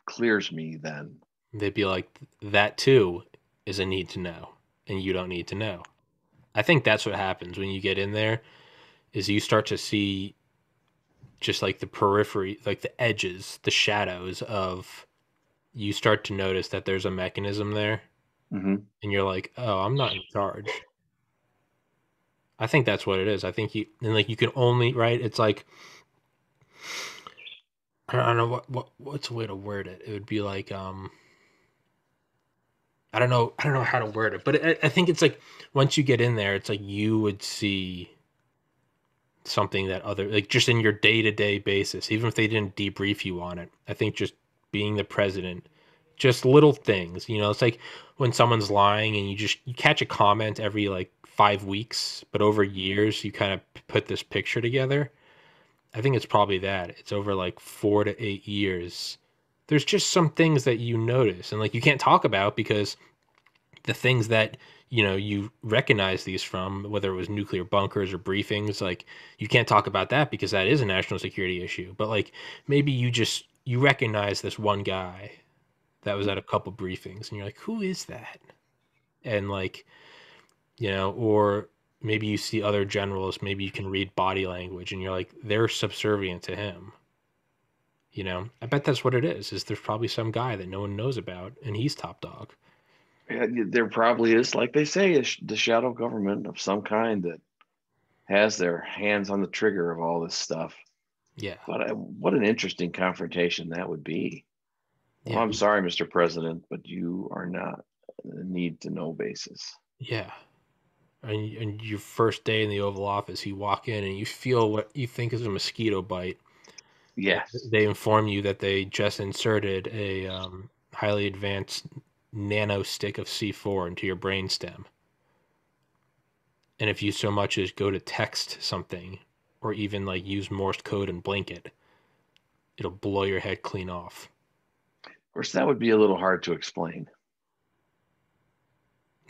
clears me then? They'd be like, that too is a need to know, and you don't need to know. I think that's what happens when you get in there, is you start to see just like the periphery, like the edges, the shadows of. You start to notice that there's a mechanism there, Mm-hmm. and you're like, oh, I'm not in charge. I think that's what it is. I think you can only, right? It's like, I don't know what's a way to word it. It would be like, I don't know how to word it, but I think it's like once you get in there, it's like you would see something that other, like just in your day-to-day basis, even if they didn't debrief you on it. I think just being the president, just little things, it's like when someone's lying and you catch a comment every like 5 weeks, but over years you kind of put this picture together. I think it's probably that. It's over like 4 to 8 years. There's just some things that you notice and like you can't talk about because the things that you recognize these from, whether it was nuclear bunkers or briefings, like you can't talk about that because that is a national security issue. But like maybe you recognize this one guy that was at a couple briefings and you're like, who is that? And like, or maybe you see other generals, maybe you can read body language and you're like, they're subservient to him. I bet that's what it is there's probably some guy that no one knows about and he's top dog. Yeah, there probably is, like they say, the shadow government of some kind that has their hands on the trigger of all this stuff. Yeah. But what an interesting confrontation that would be. Well, Yeah. I'm sorry, Mr. President, but you are not a need to know basis. Yeah. And your first day in the Oval Office, you walk in and you feel what you think is a mosquito bite. And Yes. they inform you that they just inserted a highly advanced nano stick of C4 into your brainstem. And if you so much as go to text something or even like use Morse code and blink it, it'll blow your head clean off. Of course, that would be a little hard to explain.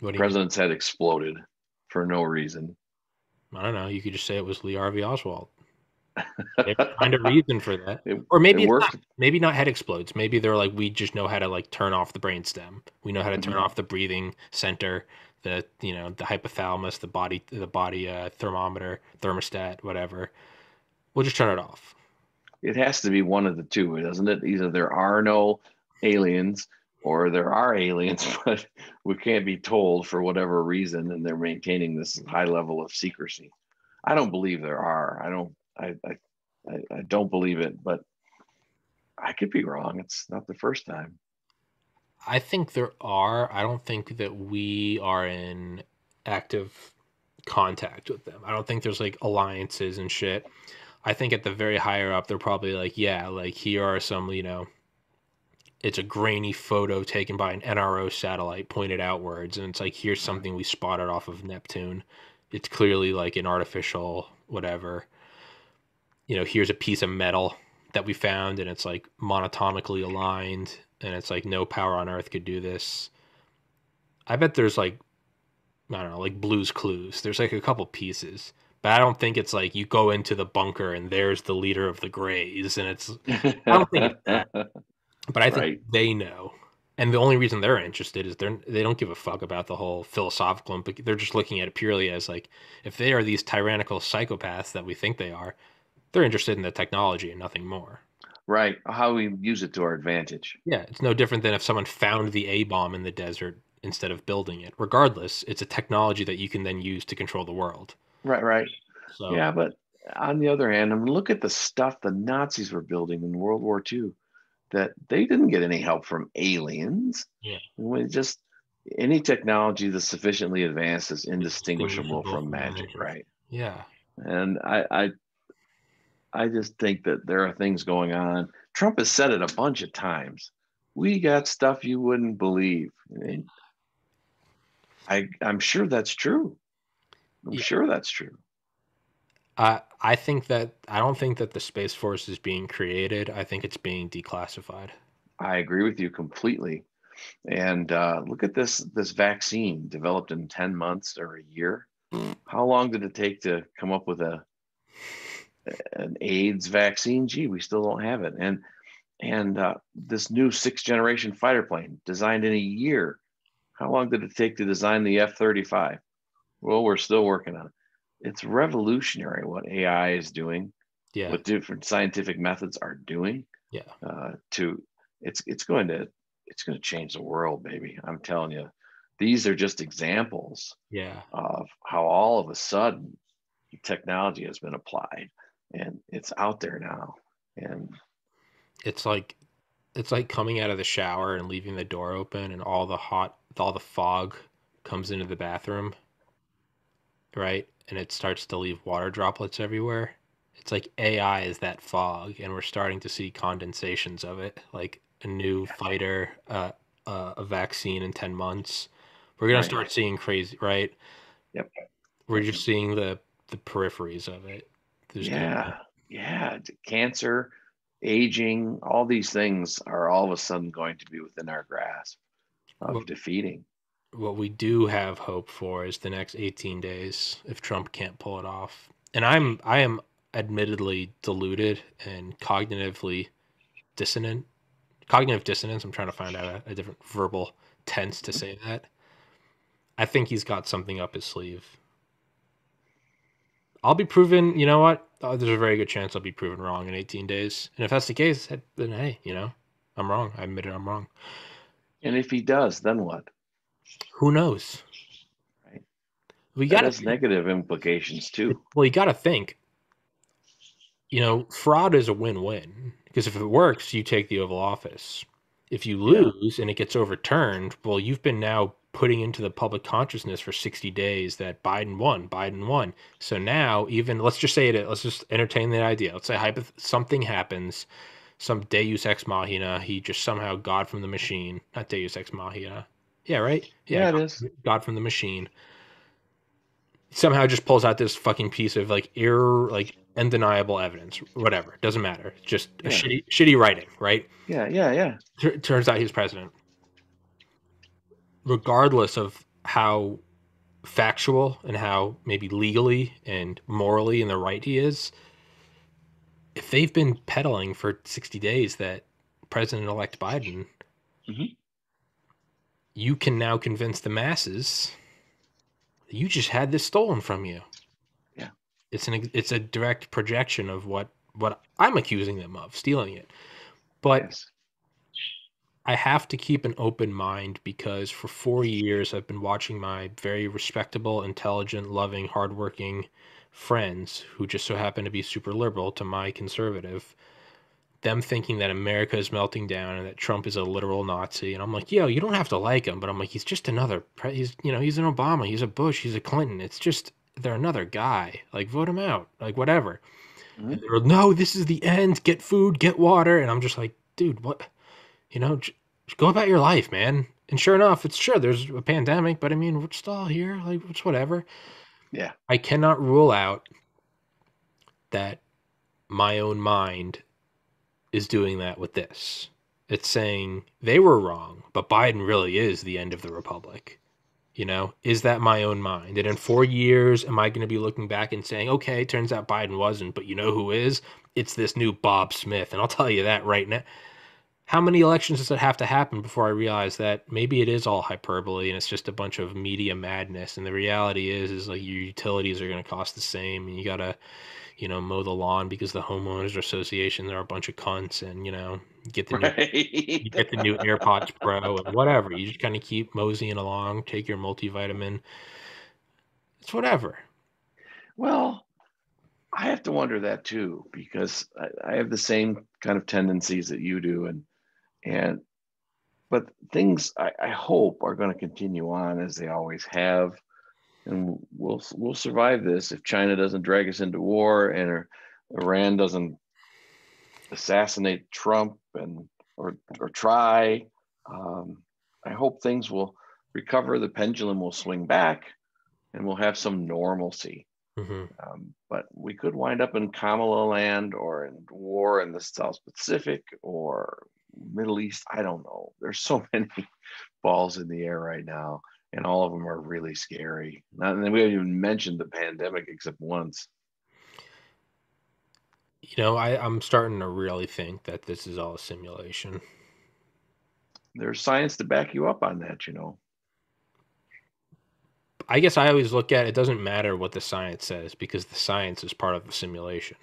What do you mean? President's head exploded for no reason. I don't know. You could just say it was Lee Harvey Oswald. They find a reason for that. it, Or it maybe it's not. worked. Maybe not head explodes. Maybe they're like, we just know how to like turn off the brainstem. We know how to turn Mhm. off the breathing center, the hypothalamus, the body thermometer, thermostat, whatever. We'll just turn it off. It has to be one of the two, doesn't it? Either there are no aliens or there are aliens, but we can't be told for whatever reason, and they're maintaining this high level of secrecy. I don't believe there are. I don't. I don't believe it, but I could be wrong. It's not the first time. I think there are. I don't think that we are in active contact with them. I don't think there's like alliances and shit. I think at the very higher up, they're probably like, yeah, like here are some, it's a grainy photo taken by an NRO satellite pointed outwards, and it's like here's something we spotted off of Neptune. It's clearly like an artificial whatever. Here's a piece of metal that we found, and it's like monotonically aligned, and it's like no power on Earth could do this. I bet there's like, I don't know, like Blue's Clues. There's like a couple pieces, but I don't think it's like you go into the bunker and there's the leader of the Greys, and it's. I don't think it's that. But I think Right. they know. And the only reason they're interested is they don't give a fuck about the whole philosophical. They're just looking at it purely as like, if they are these tyrannical psychopaths that we think they are, they're interested in the technology and nothing more. Right. How we use it to our advantage. Yeah, it's no different than if someone found the A bomb in the desert instead of building it. Regardless, it's a technology that you can then use to control the world. Right. Right. So Yeah, but on the other hand, I mean, look at the stuff the Nazis were building in World War II. That they didn't get any help from aliens. yeah, We just any technology that's sufficiently advanced is it's indistinguishable distinguishable from from magic, magic. right? Yeah, And I just think that there are things going on. Trump has said it a bunch of times. We got stuff you wouldn't believe. And I'm sure that's true. I'm yeah. sure that's true. I don't think that the Space Force is being created. I think it's being declassified. I agree with you completely. And look at this vaccine developed in 10 months or a year. How long did it take to come up with an AIDS vaccine? Gee, we still don't have it. And this new sixth generation fighter plane designed in a year. How long did it take to design the F-35? Well, we're still working on it. It's revolutionary what AI is doing, Yeah, what different scientific methods are doing. yeah, To it's going to change the world, baby. I'm telling you, these are just examples yeah. of how all of a sudden technology has been applied, and it's out there now. And It's like coming out of the shower and leaving the door open, and all the fog comes into the bathroom, right? And it starts to leave water droplets everywhere. It's like AI is that fog, and we're starting to see condensations of it, like a new fighter, a vaccine in 10 months. We're gonna right, start seeing crazy, right? yep, We're yep. just seeing the peripheries of it. There's gonna be, Yeah, yeah. Cancer, aging, all these things are all of a sudden going to be within our grasp of what defeating. what we do have hope for is the next 18 days if Trump can't pull it off. And I am admittedly deluded and dissonant. Cognitive dissonance. I'm trying to find out a different verbal tense to say that. I think he's got something up his sleeve. I'll be proven, you know what? There's a very good chance I'll be proven wrong in 18 days. And if that's the case, then hey, I'm wrong. I admit it, I'm wrong. And if he does, then what? Who knows? Right? We That got has to, negative implications too. well, you got to think, fraud is a win-win because if it works, you take the Oval Office. If you Yeah. lose and it gets overturned, well, you've been now putting into the public consciousness for 60 days that Biden won, Biden won. So now, even let's just say it, let's just entertain the idea. Let's say something happens, some Deus ex machina, he just somehow God from the machine, not Deus ex machina. Yeah, right? Yeah, Yeah, it is. God from the machine somehow just pulls out this fucking piece of like undeniable evidence, whatever, doesn't matter, just a Yeah. shitty writing, right? Yeah. Yeah. Yeah. Turns out he's president, regardless of how factual and how maybe legally and morally in the right he is. If they've been peddling for 60 days that President-elect Biden, Hmm. you can now convince the masses that you just had this stolen from you. Yeah. It's a direct projection of what I'm accusing them of, stealing it. But Yes. I have to keep an open mind because for 4 years I've been watching my very respectable, intelligent, loving, hardworking friends who just so happen to be super liberal to my conservative, them thinking that America is melting down and that Trump is a literal Nazi. And I'm like, yo, you don't have to like him, but I'm like, he's just he's an Obama, he's a Bush, he's a Clinton. It's just they're another guy. Like vote him out, like whatever. Hmm. And they're no, this is the end. Get food, get water. And I'm just like, dude, what? Just go about your life, man. And sure enough, there's a pandemic, but I mean, we're still all here. Like, it's whatever. Yeah. I cannot rule out that my own mind is doing that with this. It's saying they were wrong, but Biden really is the end of the republic. Is that my own mind? And in 4 years, am I going to be looking back and saying, okay, turns out Biden wasn't, but you know who is? It's this new Bob Smith. And I'll tell you that right now. How many elections does it have to happen before I realize that maybe it is all hyperbole and it's just a bunch of media madness? And the reality is like your utilities are going to cost the same, and you got to, mow the lawn because the homeowners association are a bunch of cunts, and get the new Right. you get the new AirPods Pro and whatever. You just kind of keep moseying along, take your multivitamin. It's whatever. Well, I have to wonder that too, because I have the same kind of tendencies that you do, and but things I hope are going to continue on as they always have, and we'll survive this if China doesn't drag us into war and Iran doesn't assassinate Trump or try. Um, I hope things will recover. The pendulum will swing back, and we'll have some normalcy. Hmm. But we could wind up in Kamala land or in war in the South Pacific or Middle East. I don't know. There's so many balls in the air right now, and all of them are really scary. And we haven't even mentioned the pandemic except once. I'm starting to really think that this is all a simulation. There's science to back you up on that. I guess I always look at it doesn't matter what the science says because the science is part of the simulation.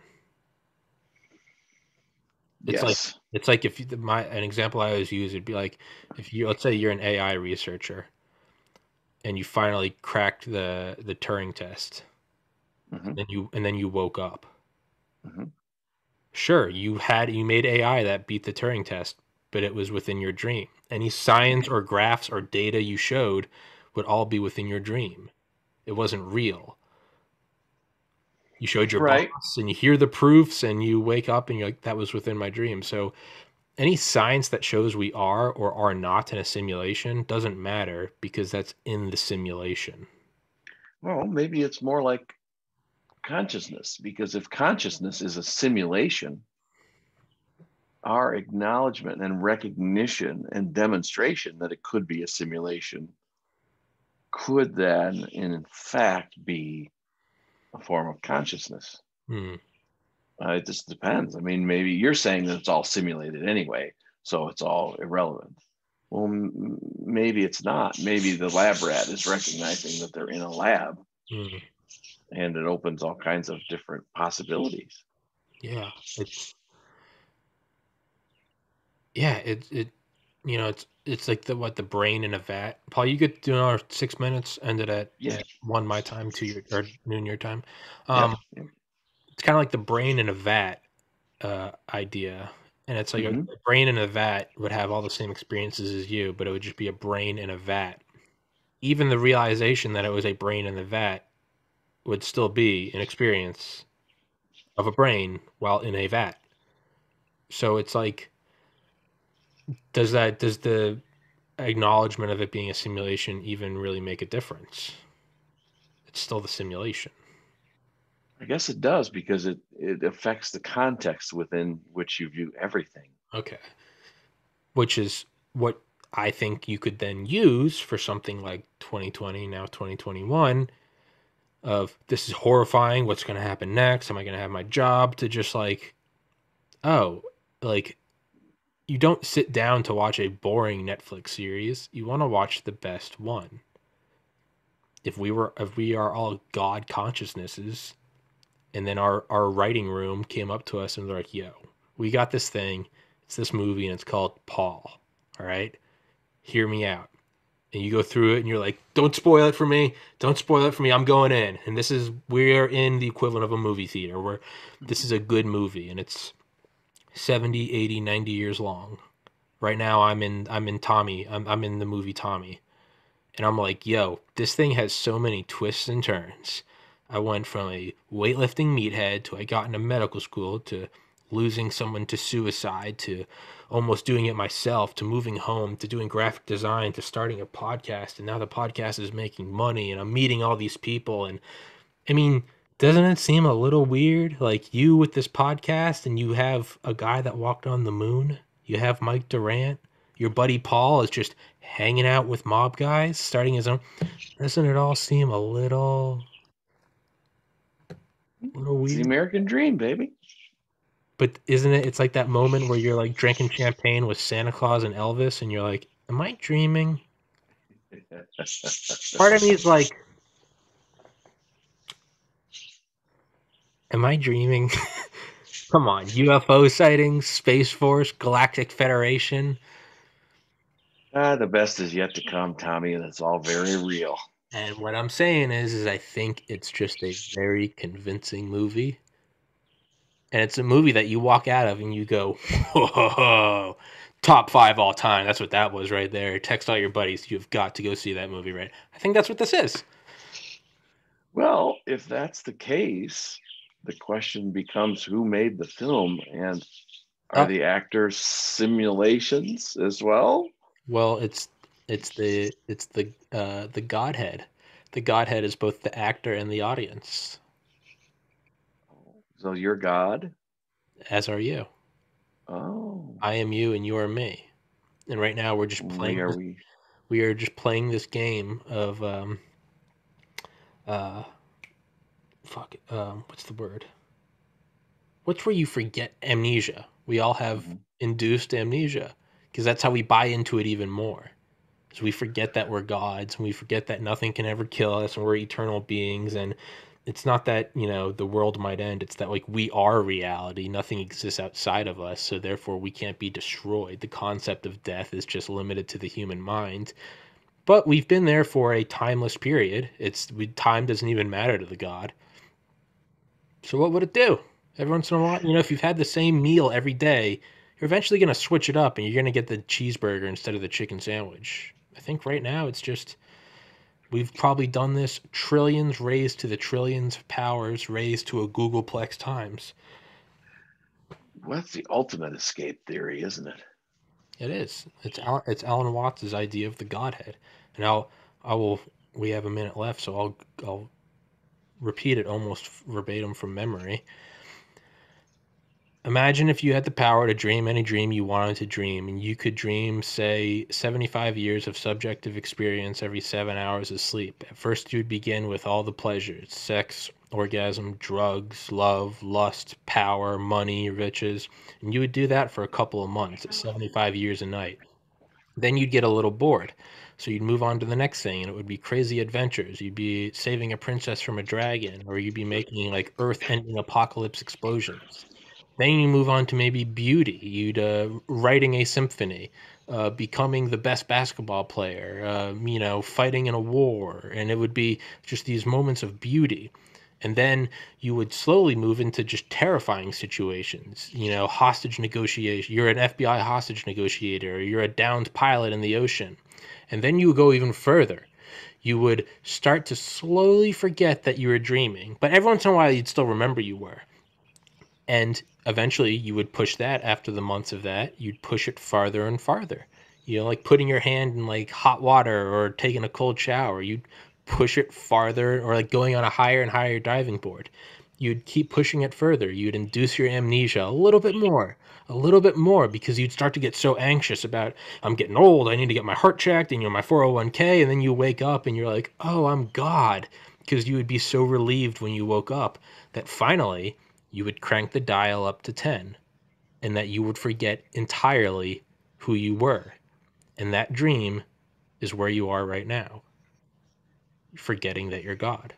It's like Yes. it's like if an example I always use, it'd be like if you, let's say you're an AI researcher and you finally cracked the Turing test, Mm-hmm. and then you woke up. Mm-hmm. Sure, you made AI that beat the Turing test, but it was within your dream. Any science or graphs or data you showed would all be within your dream. It wasn't real. You showed your Right. boss and you hear the proofs and you wake up and you're like, that was within my dream. So any science that shows we are or are not in a simulation doesn't matter because that's in the simulation. Well, maybe it's more like consciousness, because if consciousness is a simulation, our acknowledgement and recognition and demonstration that it could be a simulation could then, in fact, be a form of consciousness. Hmm. It just depends. I mean, maybe you're saying that it's all simulated anyway, so it's all irrelevant. Well, maybe it's not. Maybe the lab rat is recognizing that they're in a lab, Hmm. and it opens all kinds of different possibilities. Yeah. It it's like the brain in a vat. Paul, you get to our 6 minutes ended Yeah. at one my time, two your or noon your time. Yep. Um, Yep. it's kind of like the brain in a vat idea, and it's like a Mm-hmm. brain in a vat would have all the same experiences as you, but it would just be a brain in a vat. Even the realization that it was a brain in the vat would still be an experience of a brain while in a vat. So it's like, does the acknowledgement of it being a simulation even really make a difference? It's still the simulation. I guess it does, because it affects the context within which you view everything. Okay. Which is what I think you could then use for something like 2020, now 2021, of this is horrifying. What's going to happen next? Am I going to have my job? To just like, oh, like you don't sit down to watch a boring Netflix series. You want to watch the best one. If we are all God consciousnesses, and then our writing room came up to us and they're like, yo, we got this thing. It's this movie and it's called Paul. All right. Hear me out. And you go through it and you're like, don't spoil it for me. Don't spoil it for me. I'm going in. And we're in the equivalent of a movie theater where this is a good movie and it's 70, 80, 90 years long. Right now I'm in Tommy. I'm in the movie Tommy. And I'm like, yo, this thing has so many twists and turns. I went from a weightlifting meathead to I got into medical school to losing someone to suicide to almost doing it myself to moving home to doing graphic design to starting a podcast. And now the podcast is making money and I'm meeting all these people. And I mean, doesn't it seem a little weird? Like you with this podcast and you have a guy that walked on the moon, you have Mike Durant, your buddy Paul is just hanging out with mob guys, starting his own. Doesn't it all seem a little It's the weird? American dream, baby. But isn't it? It's like that moment where you're like drinking champagne with Santa Claus and Elvis, and you're like, "Am I dreaming?" Part of me is like, "Am I dreaming?" Come on, UFO sightings, Space Force, Galactic Federation. The best is yet to come, Tommy, and it's all very real. And what I'm saying is I think it's just a very convincing movie. And it's a movie that you walk out of and you go, whoa, top five all time. That's what that was right there. Text all your buddies. You've got to go see that movie, right? I think that's what this is. Well, if that's the case, the question becomes who made the film, and are Uh, the actors simulations as well? well, the Godhead. The Godhead is both the actor and the audience, So you're God? as are you. Oh, I am you and you are me. And right now we are we. we are just playing this game of uh what's the word? What's where you forget amnesia? We all have Mhm. induced amnesia because that's how we buy into it even more. Because we forget that we're gods and we forget that nothing can ever kill us and we're eternal beings. And it's not that, the world might end. It's that, like, we are reality. Nothing exists outside of us. So therefore, we can't be destroyed. The concept of death is just limited to the human mind. But we've been there for a timeless period. Time doesn't even matter to the god. So what would it do? Every once in a while, if you've had the same meal every day, you're eventually going to switch it up and you're going to get the cheeseburger instead of the chicken sandwich. I think right now it's just we've probably done this trillions raised to the trillions of powers raised to a googolplex times. Well, that's the ultimate escape theory, isn't it? It is. It's Alan Watts' idea of the Godhead. And I will. We have a minute left, so I'll repeat it almost verbatim from memory. Imagine if you had the power to dream any dream you wanted to dream, and you could dream, say, 75 years of subjective experience every 7 hours of sleep. At first, you would begin with all the pleasures: sex, orgasm, drugs, love, lust, power, money, riches. And you would do that for a couple of months at 75 years a night. Then you'd get a little bored. So you'd move on to the next thing, and it would be crazy adventures. You'd be saving a princess from a dragon, or you'd be making like earth ending apocalypse explosions. Then you move on to maybe beauty. You'd writing a symphony, becoming the best basketball player, fighting in a war, and it would be just these moments of beauty. And then you would slowly move into just terrifying situations. Hostage negotiation. You're an FBI hostage negotiator, or you're a downed pilot in the ocean. And then you would go even further. You would start to slowly forget that you were dreaming, but every once in a while you'd still remember you were. And eventually you would push that after the months of that, you'd push it farther and farther. Like putting your hand in like hot water or taking a cold shower, you'd push it farther, or like going on a higher and higher diving board. You'd keep pushing it further. You'd induce your amnesia a little bit more, because you'd start to get so anxious about, I'm getting old, I need to get my heart checked, and my 401k, and then you wake up and you're like, oh, I'm God, because you would be so relieved when you woke up that finally you would crank the dial up to 10, and that you would forget entirely who you were. And that dream is where you are right now, forgetting that you're God.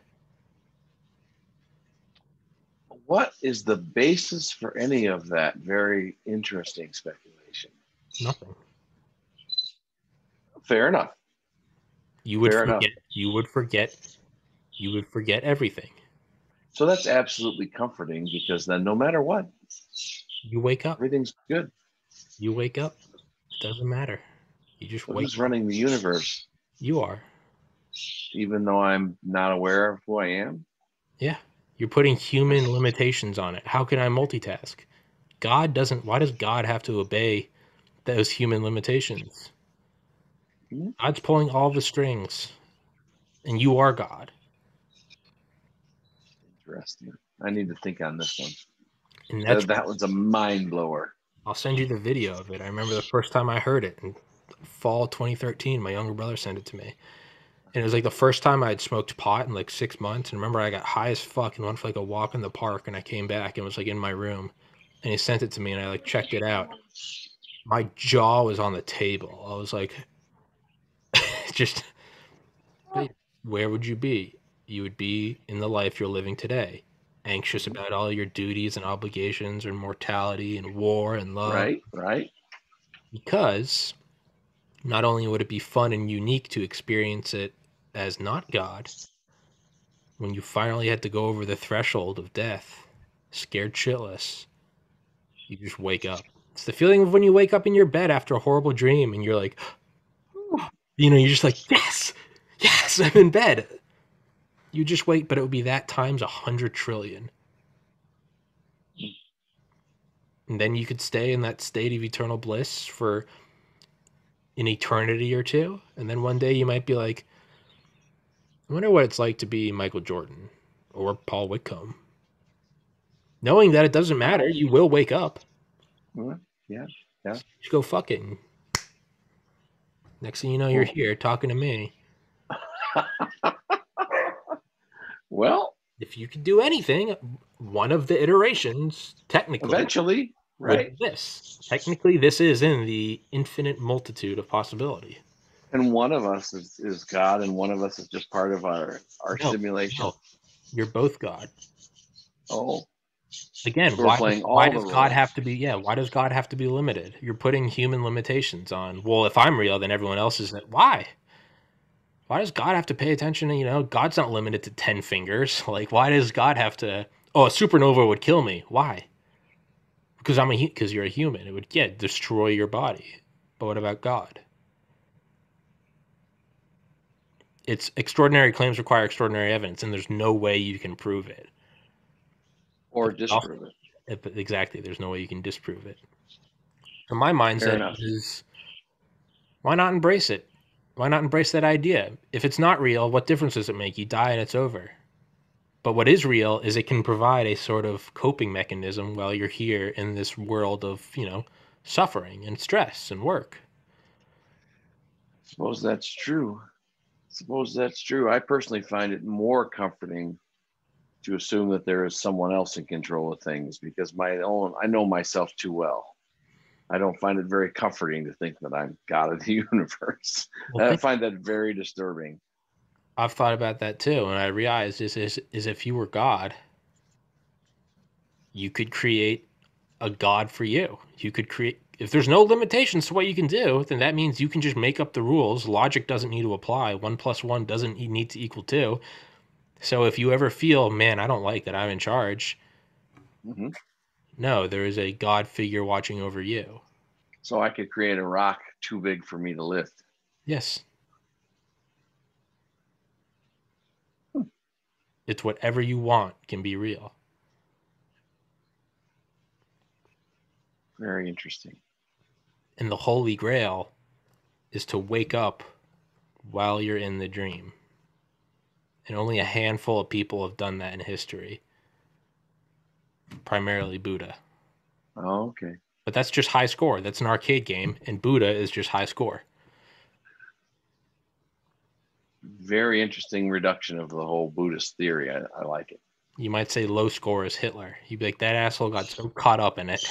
What is the basis for any of that very interesting speculation? Nothing. Fair enough. You would Fair forget. enough. You would forget. You would forget everything. So that's absolutely comforting, because then no matter what, You wake up. everything's good. You wake up. It doesn't matter. You just Well, wake who's up. running the universe, You are. even though I'm not aware of who I am? Yeah. You're putting human limitations on it. How can I multitask? God doesn't. Why does God have to obey those human limitations? Hmm? God's pulling all the strings, and you are God. Interesting. I need to think on this one. And that's. That one's a mind blower. I'll send you the video of it. I remember the first time I heard it in fall 2013. My younger brother sent it to me. And it was like the first time I had smoked pot in like 6 months. And remember, I got high as fuck and went for like a walk in the park. And I came back and was like in my room. And he sent it to me and I like checked it out. My jaw was on the table. I was like, just, where would you be? You would be in the life you're living today, anxious about all your duties and obligations and mortality and war and love. Right. Because not only would it be fun and unique to experience it as not God, when you finally had to go over the threshold of death, scared shitless, you just wake up. It's the feeling of when you wake up in your bed after a horrible dream and you're like, you're just like, yes, I'm in bed. You just wait, but it would be that times 100 trillion. And then you could stay in that state of eternal bliss for an eternity or two. And then one day you might be like, I wonder what it's like to be Michael Jordan or Paul Whitcomb. Knowing that it doesn't matter, you will wake up. Yeah. Just go fucking. Next thing you know, you're here talking to me. Well, if you could do anything, one of the iterations, technically, eventually, right? This. Technically, this is in the infinite multitude of possibility. And one of us is God, and one of us is just part of our simulation. No. You're both God. Oh. Again, why does God have to be? Yeah, why does God have to be limited? You're putting human limitations on. Well, if I'm real, then everyone else is. Why? Why does God have to pay attention to? God's not limited to 10 fingers. Like, why does God have to Oh, a supernova would kill me. Why? Because because you're a human. It would destroy your body. But what about God? It's extraordinary claims require extraordinary evidence, and there's no way you can prove it. Or But disprove it. exactly, there's no way you can disprove it. So my Fair mindset enough. is, why not embrace it? Why not embrace that idea? If it's not real, what difference does it make? You die and it's over. But what is real is it can provide a sort of coping mechanism while you're here in this world of, suffering and stress and work. Suppose that's true. I personally find it more comforting to assume that there is someone else in control of things, because I know myself too well. I don't find it very comforting to think that I'm God of the universe. Well, I find that very disturbing. I've thought about that too, and I realized is if you were God, you could create a God for you. You could create, if there's no limitations to what you can do, then that means you can just make up the rules. Logic doesn't need to apply. 1 + 1 doesn't need to equal 2. So if you ever feel, man, I don't like that I'm in charge, Mm-hmm. no, there is a God figure watching over you. So I could create a rock too big for me to lift. Yes. It's whatever you want can be real. Very interesting. And the Holy Grail is to wake up while you're in the dream. And only a handful of people have done that in history. Primarily Buddha. Oh, okay. But that's just high score. That's an arcade game, and Buddha is just high score. Very interesting reduction of the whole Buddhist theory. I like it. You might say low score is Hitler. You'd be like, that asshole got so caught up in it.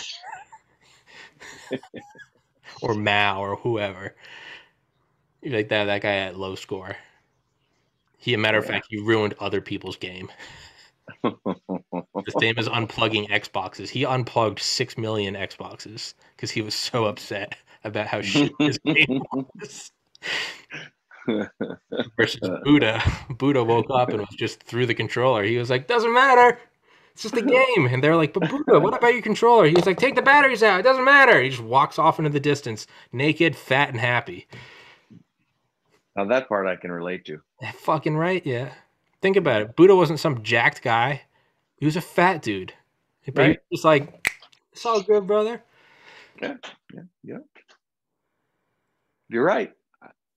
Or Mao or whoever. You'd be like, that guy had low score. A matter of fact, he ruined other people's game. The same as unplugging Xboxes. He unplugged 6 million Xboxes because he was so upset about how shit his game was. Versus Buddha. Buddha woke up and was just through the controller. He was like, doesn't matter. It's just a game. And they're like, but Buddha, what about your controller? He was like, take the batteries out. It doesn't matter. He just walks off into the distance, naked, fat, and happy. Now that part I can relate to. Fucking right, yeah. Think about it. Buddha wasn't some jacked guy. He was a fat dude. But right? He was just like, it's all good, brother. Yeah. You're right.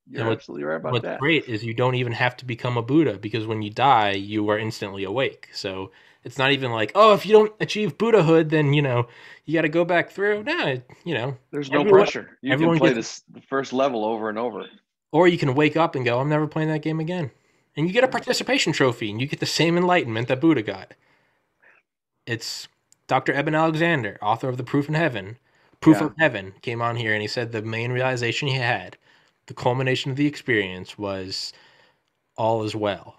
You're absolutely right about that. What's great is you don't even have to become a Buddha, because when you die, you are instantly awake. So it's not even like, oh, if you don't achieve Buddhahood, then, you got to go back through. No, There's no pressure. You can play the first level over and over. Or you can wake up and go, I'm never playing that game again. And you get a participation trophy, and you get the same enlightenment that Buddha got. It's Dr. Eben Alexander, author of The Proof of Heaven, came on here, and he said the main realization he had, the culmination of the experience, was all is well.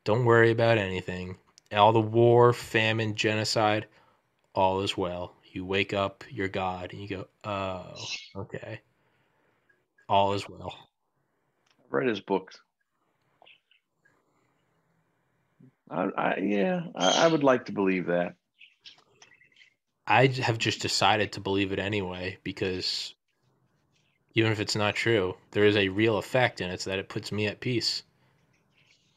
Don't worry about anything. All the war, famine, genocide, all is well. You wake up, you're God, and you go, oh, okay. All is well. I've read his books. I would like to believe that. I have just decided to believe it anyway, because even if it's not true, there is a real effect, and it's that it puts me at peace.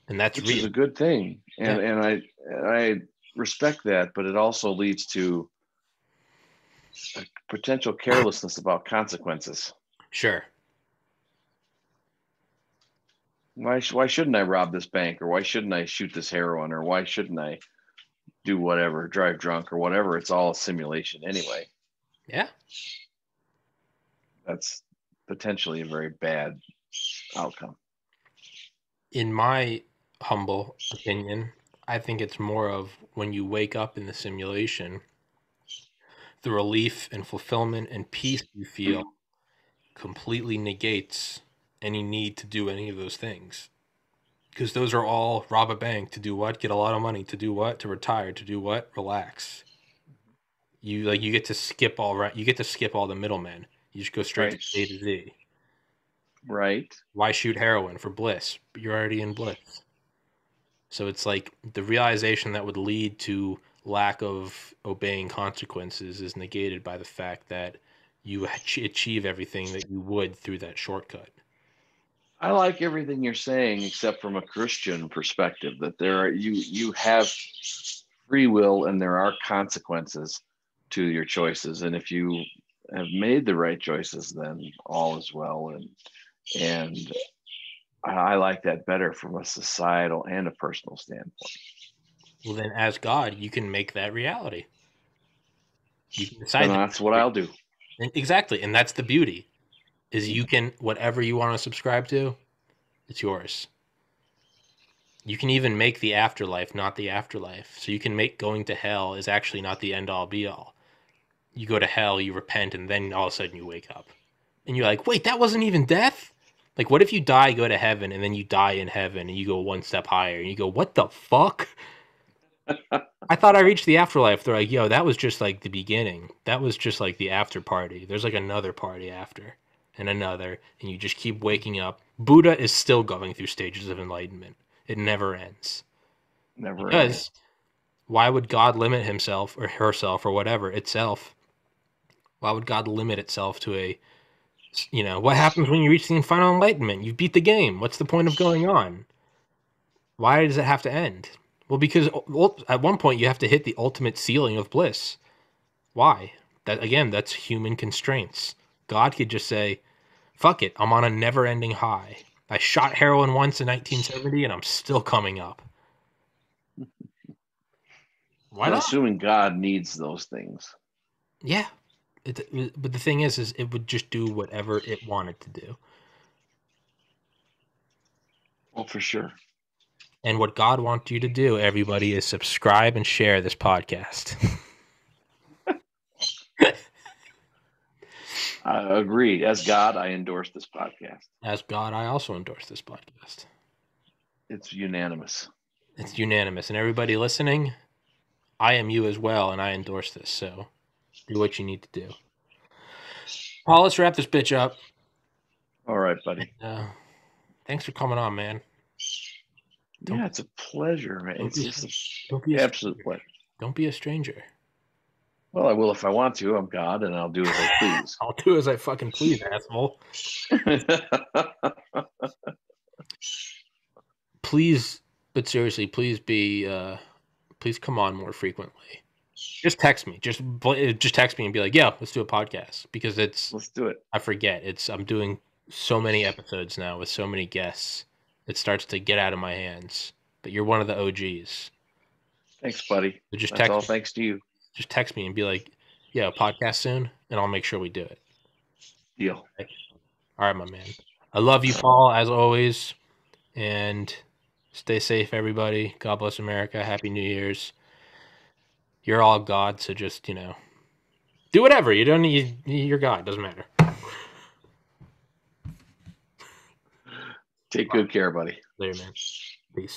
And that's which is a good thing. And I respect that, but it also leads to a potential carelessness about consequences. Sure. Why shouldn't I rob this bank, or why shouldn't I shoot this heroin, or why shouldn't I do whatever, drive drunk or whatever? It's all a simulation anyway. Yeah. That's potentially a very bad outcome. In my humble opinion, I think it's more of when you wake up in the simulation, the relief and fulfillment and peace you feel completely negates any need to do any of those things. Because those are all rob a bank to do what? Get a lot of money to do what? To retire to do what? Relax. You get to skip all the middlemen. You just go straight to A to Z. Right. Why shoot heroin? For bliss. You're already in bliss. So it's like the realization that would lead to lack of obeying consequences is negated by the fact that you achieve everything that you would through that shortcut. I like everything you're saying, except from a Christian perspective, that there are you have free will and there are consequences to your choices. And if you have made the right choices, then all is well. And I like that better from a societal and a personal standpoint. Well, then, as God, you can make that reality. You can decide And that's what I'll do. Exactly, and that's the beauty. Is you can, whatever you want to subscribe to, it's yours. You can even make the afterlife not the afterlife. So you can make going to hell is actually not the end all be all. You go to hell, you repent, and then all of a sudden you wake up. And you're like, wait, that wasn't even death? Like, what if you die, go to heaven, and then you die in heaven, and you go one step higher, and you go, what the fuck? I thought I reached the afterlife. They're like, yo, that was just like the beginning. That was just like the after party. There's like another party after, and another, and you just keep waking up. Buddha is still going through stages of enlightenment. It never ends. Never Because ends. why would God limit himself or herself or whatever, itself? Why would God limit itself to a, what happens when you reach the final enlightenment? You beat the game. What's the point of going on? Why does it have to end? Well, because at one point you have to hit the ultimate ceiling of bliss. Why? That's human constraints. God could just say, fuck it, I'm on a never-ending high. I shot heroin once in 1970 and I'm still coming up. Why not? Assuming God needs those things. Yeah. But the thing is it would just do whatever it wanted to do. Well, for sure. And what God wants you to do, everybody, is subscribe and share this podcast. I agree. As God, I endorse this podcast. As God, I also endorse this podcast. It's unanimous. It's unanimous. And everybody listening, I am you as well, and I endorse this. So do what you need to do. Paul, let's wrap this bitch up. All right, buddy. Thanks for coming on, man. Yeah, it's a pleasure, man. It's just an absolute pleasure. Don't be a stranger. Well, I will if I want to. I'm God, and I'll do as I please. I'll do as I fucking please, asshole. Please, but seriously, please come on more frequently. Just text me. Just text me and be like, "Yeah, let's do a podcast," because let's do it. I forget. I'm doing so many episodes now with so many guests. It starts to get out of my hands. But you're one of the OGs. Thanks, buddy. So just That's all thanks to you. Just text me and be like, "Yeah, podcast soon," and I'll make sure we do it. Deal. Okay. All right, my man. I love you, Paul, as always, and stay safe, everybody. God bless America. Happy New Year's. You're all God, so just, do whatever. You don't need, you're God. Doesn't matter. Take good care, buddy. Later, man. Peace.